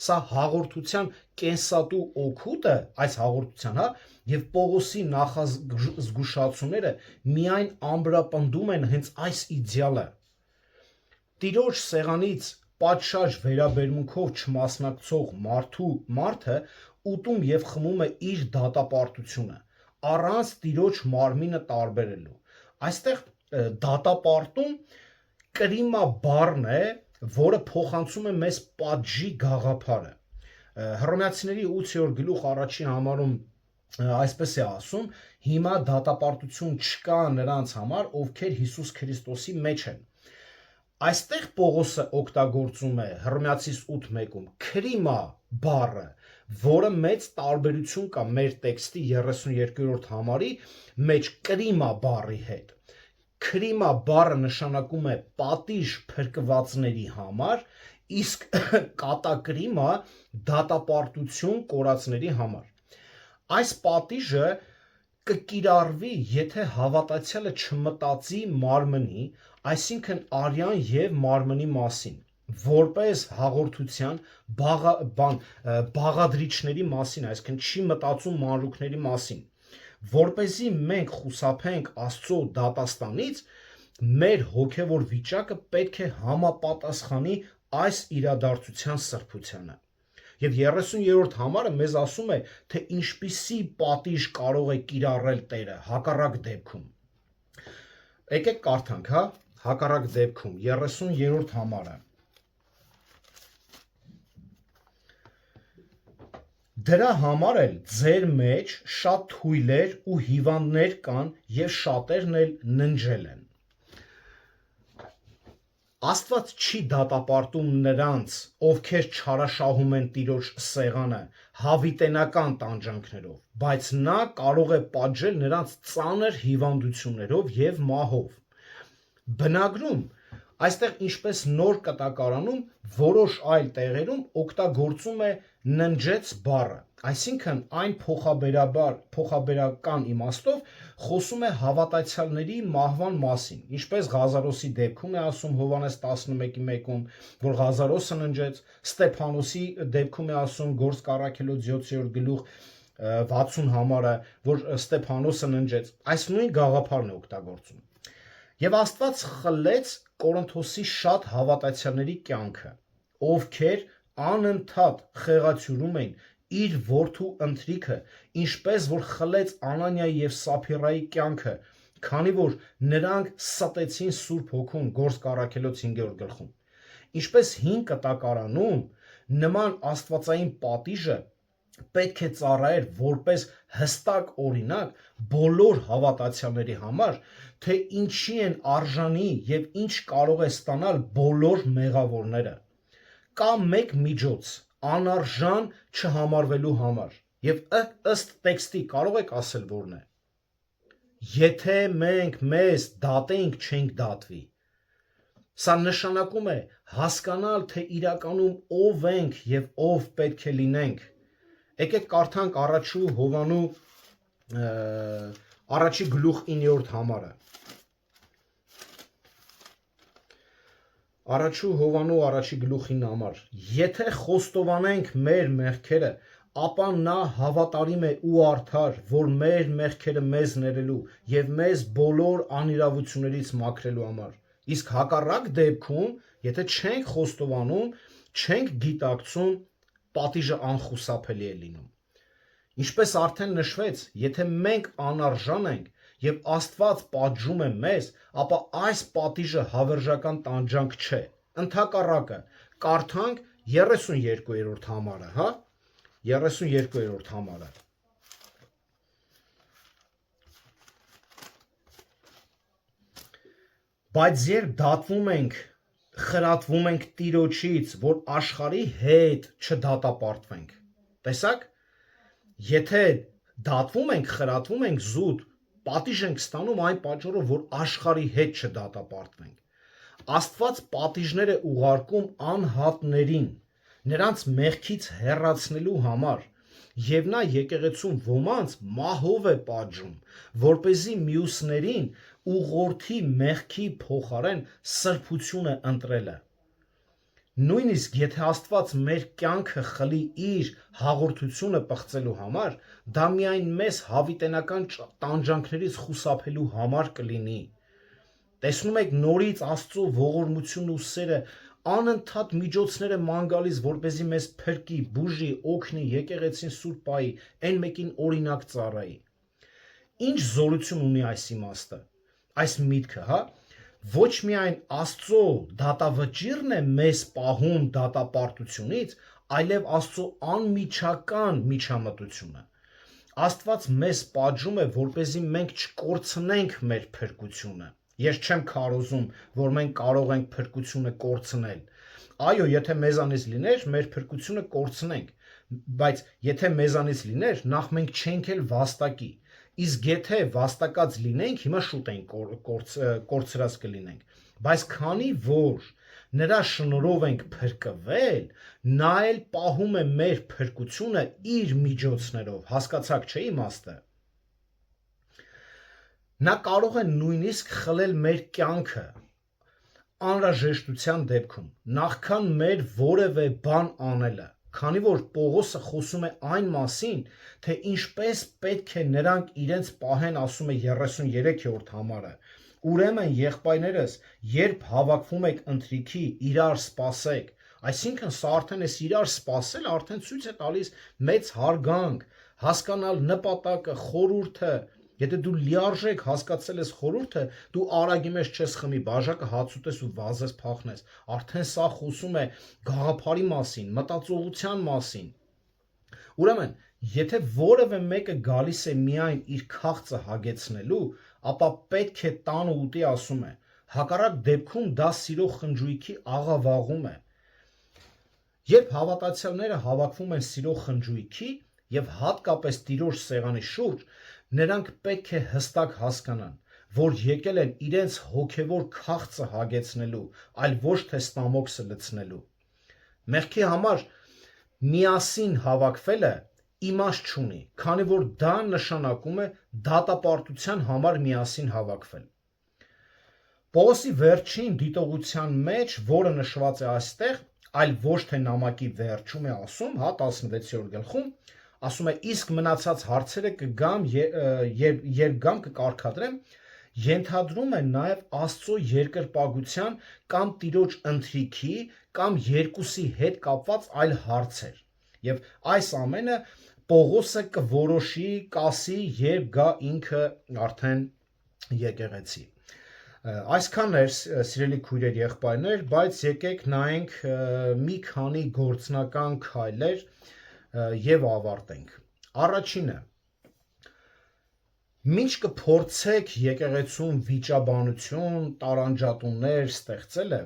Speaker 1: Սա հաղորդության կենսատու օգուտը, այս հաղորդության, եւ Պողոսի նախազգուշացումները միայն ամրապնդում են հենց այս իդեալը։ Տիրոջ սեղանից պատշաճ վերաբերմունքով չմասնակցող մարդը ուտում եւ խմում է իր դատապարտությունը, առանց Տիրոջ մարմինը տարբերելու։ Այստեղ դատապարտում կրիմա բառն է, որը փոխանցում է մեզ պատժի գաղափարը։ Հռոմեացիների 8-րդ գլուխ 1-ին համարում այսպես է ասում. հիմա դատապարտություն չկա նրանց համար, ովքեր Հիսուս Քրիստոսի մեջ են։ Այստեղ Պողոսը օգտագործում է Հռոմեացիս 8:1-ում քրիմա բառը, որը մեծ տարբերություն կա մեր տեքստի 32-րդ համարի մեջ կրիմա բառի հետ։ Քրիմա բառը նշանակում է պատիժ փրկվածների համար, իսկ կատակրիմա դատապարտություն կորածների համար։ Այս պատիժը կկիրառվի, եթե հավատացյալը չմտածի մարմնի, այսինքն արյան եւ մարմնի մասին, որպես հաղորդության բաղադրիչների մասին, այսինքն չի մտածում մանրուքների մասին, որպեսզի մենք խուսափենք Աստծո դատաստանից, մեր հոգևոր վիճակը պետք է համապատասխանի այս իրադարձության սրբությանը։ Եվ 30-րդ համարը մեզ ասում է, թե ինչպիսի պատիժ կարող է կիրառել Տերը հակառակ դեպքում։ Եկեք կարդանք, հակառակ դեպքում 30-րդ համարը։ Դրա համար էլ ձեր մեջ շատ թույլեր ու հիվանդներ կան եւ շատերն էլ ննջել են։ Աստված չի դատապարտում նրանց, ովքեր չարաշահում են Տիրոջ սեղանը հավիտենական տանջանքներով, բայց նա կարող է պատժել նրանց ծանր հիվանդություններով եւ մահով։ Բնագրում այստեղ ինչպես նոր կտակարանում, որոշ այլ տեղերում օգտագործում է ննջեց բառը, այսինքն այն փոխաբերական իմաստով խոսում է հավատացյալների մահվան մասին, ինչպես Ղազարոսի դեպքում է ասում Հովհաննես 11:1-ում, որ Ղազարոսը ննջեց, Ստեփանոսի դեպքում է ասում Գործք առաքելոց 7-րդ գլուխ 60 համարը, որ Ստեփանոսը ննջեց, այս նույն գաղափարն է օգտագործում։ Եվ Աստված խլեց Կորինթոսի շատ հավատացյալների կյանքը, ովքեր անընդհատ խեղաթյուրում էին իր որդու ընթրիքը, ինչպես որ խլեց Անանիայի եւ Սափիրայի կյանքը, քանի որ նրանք ստեցին Սուրբ Հոգուն Գործք առաքելոց 5-րդ գլխում։ Ինչպես հին կտակարանում, նման աստվածային պատիժը պետք է ծառայեր որպես հստակ օրինակ բոլոր հավատացյալների համար, թե ինչի են արժանի եւ ինչ կարող է ստանալ բոլոր մեղավորները։ Կա մեկ միջոց անարժան չհամարվելու համար, եւ ըստ տեքստի կարող եք ասել որն է։ Եթե մենք մեզ դատենք, չենք դատվի։ Սա նշանակում է հասկանալ, թե իրականում ով ենք եւ ով պետք է լինենք։ Եկեք կարդանք առաջու Հովանու առաջի գլուխ 9-րդ համարը։ Առաջու Հովանու առաջի գլուխ 9 համար։ Եթե խոստովանենք մեր մեղքերը, ապա նա հավատարիմ է ու արդար, որ մեր մեղքերը մեզ ներելու եւ մեզ բոլոր անիրավություններից մաքրելու համար։ Իսկ հակառակ դեպքում, եթե չենք խոստովանում, չենք գիտակցում, պատիժը անխուսափելի է լինում։ Ինչպես արդեն նշվեց, եթե մենք անարժան ենք եւ Աստված պատժում է մեզ, ապա այս պատիժը հավերժական տանջանք չէ։ Ընդհակառակը, կարդանք 32-րդ համարը, հա? 32-րդ համարը։ Բայց երբ դատվում ենք, խրատվում ենք Տիրոջից, որ աշխարհի հետ չդատապարտվենք։ Տեսակ, եթե դատվում ենք, խրատվում ենք զուտ, պատիժ ենք ստանում այն պատճառով, որ աշխարհի հետ չդատապարտվենք։ Աստված պատիժներ է ուղարկում անհատներին, նրանց մեղքից հեռացնելու համար, եւ նա եկեղեցում ոմանց մահով է պատժում, որպեսզի մյուսներին ուղղորդի մեղքի փոխարեն սրբությունը ընտրելը։ Նույնիսկ եթե Աստված մեր կյանքը խլի իր հաղորդությունը պղծելու համար, դա միայն մեզ հավիտենական տանջանքներից խուսափելու համար կլինի։ Տեսնում եք նորից Աստծո ողորմությունն ու սերը անընդհատ միջոցներ է ման գալիս, որպեսզի մեզ փրկի, բուժի, օգնի, եկեղեցին սուրբ պահի, այն մեկին օրինակ ծառայի։ Ինչ զորություն ունի այս իմաստը, այս միտքը, հա? Ոչ միայն Աստծո դատավճիռն է մեզ պահում դատապարտությունից, այլև Աստծո անմիջական միջամտությունը։ Աստված մեզ պատժում է, որպեսզի մենք չկորցնենք մեր փրկությունը։ Ես չեմ քարոզում, որ մենք կարող ենք փրկությունը կորցնել։ Այո, եթե մեզանից լիներ, մեր փրկությունը կորցնենք, բայց եթե մեզանից լիներ, նախ մենք չենք էլ վաստակի։ Իսկ եթե վաստակած լինենք, հիմա շուտ ենք կորցրած կլինենք։ Բայց քանի որ նրա շնորհով ենք փրկվել, նա էլ պահում է մեր փրկությունը իր միջոցներով։ Հասկացաք, չէ՞ իմաստը։ Նա կարող է նույնիսկ խլել մեր կյանքը անհրաժեշտության դեպքում, նախքան մեր որևէ բան անելը, քանի որ Պողոսը խոսում է այն մասին, թե ինչպես պետք է նրանք իրենց պահեն, ասում է 33-րդ համարը։ Ուրեմն եղբայրներս, երբ հավաքվում եք ընթրիքի, իրար սպասեք։ Այսինքն սա արդեն էս իրար սպասել արդեն ցույց է տալիս մեծ հարգանք, հասկանալ նպատակը, խորհուրդը։ Եթե դու լիարժեք հասկացել ես խորհուրդը, դու արագի մեջ չես խմի, բաժակը հաց ուտես ու վազես փախնես։ Արդեն սա խոսում է գաղափարի մասին, մտածողության մասին։ Ուրեմն, եթե որևէ մեկը գալիս է միայն իր քաղցը հագեցնելու, ապա պետք է տան ու ուտի, ասում է։ Հակառակ դեպքում դա սիրո խնջույքի աղավաղում է։ Երբ հավատացյալները հավաքվում են սիրո խնջույքի եւ հատկապես Տիրոջ սեղանի շուրջ, նրանք պետք է հստակ հասկանան, որ եկել են իրենց հոգևոր քաղցը հագեցնելու, այլ ոչ թե ստամոքսը լցնելու։ Մեղքի համար միասին հավաքվելը իմաստ չունի, քանի որ դա նշանակում է դատապարտության համար միասին հավաքվել։ Պողոսի վերջին դիտողության մեջ, որը նշված է այստեղ, այլ ոչ թե նամակի վերջում է ասում, հա 16-րդ գլխում, ասում է իսկ մնացած հարցերը կգամ, երբ գամ կկարգադրեմ, ենթադրում է նաև Աստծո երկրպագության կամ Տիրոջ ընթրիքի կամ երկուսի հետ կապված այլ հարցեր։ Եւ այս ամենը Պողոսը կորոշի, կասի, երբ գա ինքը արդեն եկեղեցի։ Այսքանն էր, սիրելի քույրեր, եղբայրներ, բայց եկեք նայենք մի քանի գործնական քայլեր եւ ավարտենք։ Առաջինը, մինչ կփորձեք եկեղեցում վիճաբանություն, տարանջատումներ ստեղծելը,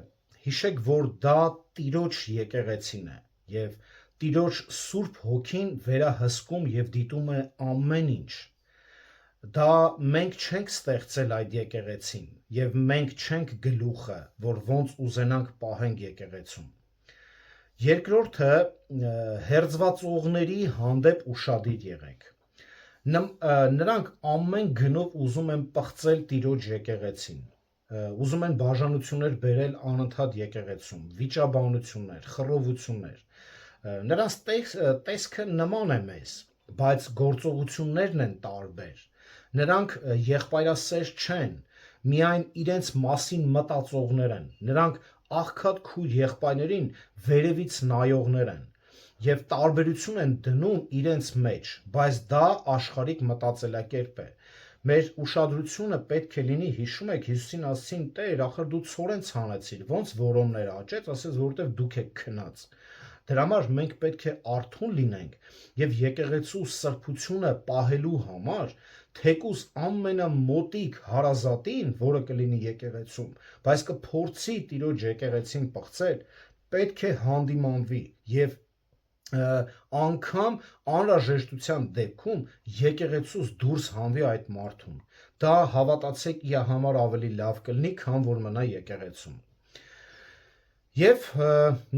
Speaker 1: հիշեք, որ դա Տիրոջ եկեղեցին է եւ Տիրոջ Սուրբ Հոգին վերահսկում եւ դիտում է ամեն ինչ։ Դա մենք չենք ստեղծել այդ եկեղեցին եւ մենք չենք գլուխը, որ ոնց ուզենանք պահենք եկեղեցում։ Երկրորդը, հերձվածողների հանդեպ ուշադիր եղեք։ Նրանք ամեն գնով ուզում են պղծել Տիրոջ եկեղեցին, ուզում են բաժանություններ բերել անընդհատ եկեղեցում, վիճաբանություններ, խռովություններ։ Նրանց տեսքը նման է մեզ, բայց գործողություններն են տարբեր։ Նրանք եղբայրասեր չեն, միայն իրենց մասին մտածողներ են, նրանք աղքատ քույր եղբայրներին վերևից նայողներ են եւ տարբերություն են դնում իրենց մեջ, բայց դա աշխարհիկ մտածելակերպ է։ Մեր ուշադրությունը պետք է լինի, հիշում եք, Հիսուսին ասացին. «Տեր, ախր դու ցորեն ցանեցիր, ոնց որոնները աճեց», ասես որովհետև դուք եք քնած։ Դրա համար մենք պետք է արթուն լինենք եւ եկեղեցու սրբությունը պահելու համար թեկուզ ամենամոտիկ հարազատին, որը կլինի եկեղեցում, բայց կփորձի Տիրոջ եկեղեցին պղծել, պետք է հանդիմանվի եւ անգամ անհրաժեշտության դեպքում եկեղեցուց դուրս հանվի այդ մարդուն։ Դա հավատացեք իր համար ավելի լավ կլինի, քան որ մնա եկեղեցում։ Եվ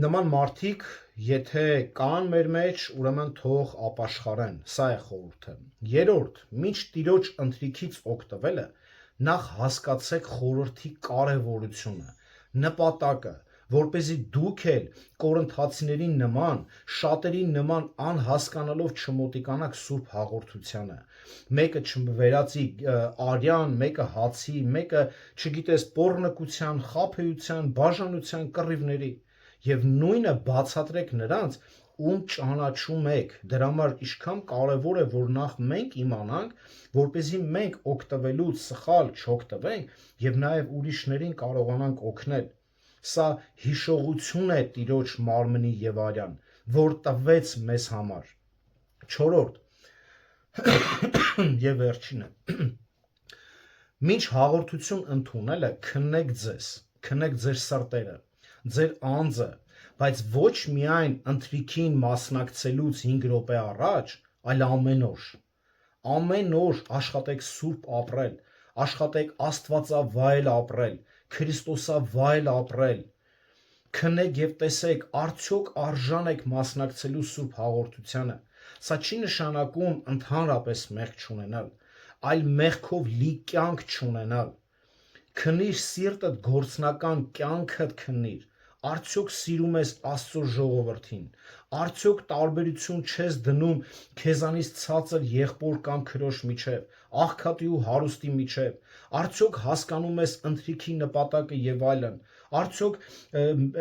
Speaker 1: նման մարդիկ, եթե կան մեր մեջ, ուրեմն թող ապաշխարեն, սա է խորհուրդը։ Երրորդ, մինչ Տիրոջ ընթրիքից օգտվելը, նախ հասկացեք խորհրդի կարևորությունը, նպատակը, որպեսզի դուք էլ կորինթացիներին նման, շատերին նման անհասկանալով չմոտիկանաք Սուրբ հաղորդությանը։ Մեկը չվերածի արյան, մեկը հացի, մեկը, չգիտես, պոռնկության, խաբեության, բաժանության, կռիվների, եւ նույնը բացատրեք նրանց, ում ճանաչում եք։ Դրա համար ինչքան կարևոր է, որ նախ մենք իմանանք, որպեսզի մենք օգտվելուց սխալ չօգտվենք եւ նաեւ ուրիշներին կարողանանք օգնել։ Սա հիշողություն է Տիրոջ մարմնի եւ արյան, որ տվեց մեզ համար։ Չորրորդ եւ վերջինը, մինչ հաղորդություն ընդունելը քննեք ձեր սրտերը, ձեր անձը, բայց ոչ միայն ընթրիքին մասնակցելուց 5 րոպե առաջ, այլ ամեն օր աշխատեք սուրբ ապրել, աշխատեք աստվածավայել ապրել, Քրիստոսավայել ապրել, քննեք եւ տեսեք, արդյոք արժան եք մասնակցելու սուրբ հաղորդությանը։ Սա չի նշանակում ընդհանրապես մեղք չունենալ, այլ մեղքով լի կյանք չունենալ։ Քննիր սիրտդ, գործնական կյանքդ քննիր, արդյոք սիրում ես Աստծո ժողովրդին, արդյոք տարբերություն չես դնում քեզանից ցածր եղբոր կամ քրոջ միջև, աղքատի ու հարուստի միջև, արդյոք հասկանում ես ընթրիքի նպատակը եւ այլն, արդյոք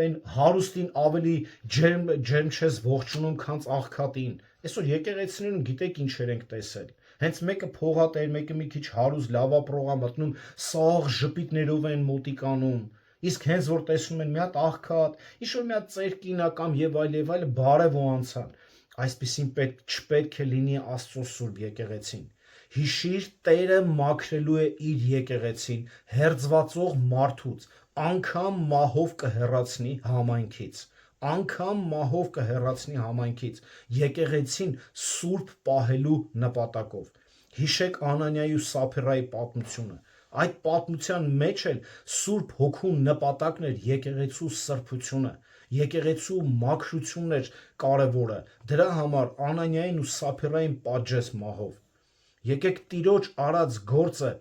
Speaker 1: այն հարուստին ավելի ջերմ չես ողջունում, քան աղքատին։ Այսօր եկեղեցիներում գիտեք ինչեր ենք տեսել։ Հենց մեկը փողատեր, մեկը մի քիչ հարուստ լավապրող է մտնում, սաղ ժպիտներով են մոտիկանում։ Իսկ հենց որ տեսնում են մի հատ աղքատ, ինչ-որ մի հատ ծեր կինա կամ եւ այլ բարև ու անցան։ Այսպեսին չպետք է լինի Աստծո սուրբ եկեղեցին։ Հիշիր, Տերը մաքրելու է իր եկեղեցին հերձվածող մարդուց, անգամ մահով կհեռացնի համայնքից, եկեղեցին սուրբ պահելու նպատակով։ Հիշեք Անանիայի ու Սափիրայի պատմությունը։ Այդ պատմության մեջ էլ Սուրբ Հոգու նպատակն էր եկեղեցու սրբությունը, եկեղեցու մաքրությունն էր կարևորը։ Դրա համար Անանիային ու Սափիրային պատժեց մահով։ Եկեք Տիրոջ արած գործը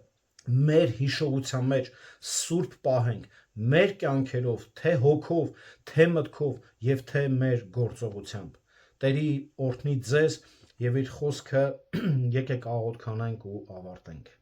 Speaker 1: մեր հիշողության մեջ սուրբ պահենք, մեր կյանքերով, թե հոգով, թե մտքով եւ թե մեր գործողությամբ։ Տերի օրհնի ձեզ եւ իր խոսքը եկեք աղոթքանենք ու ավարտենք։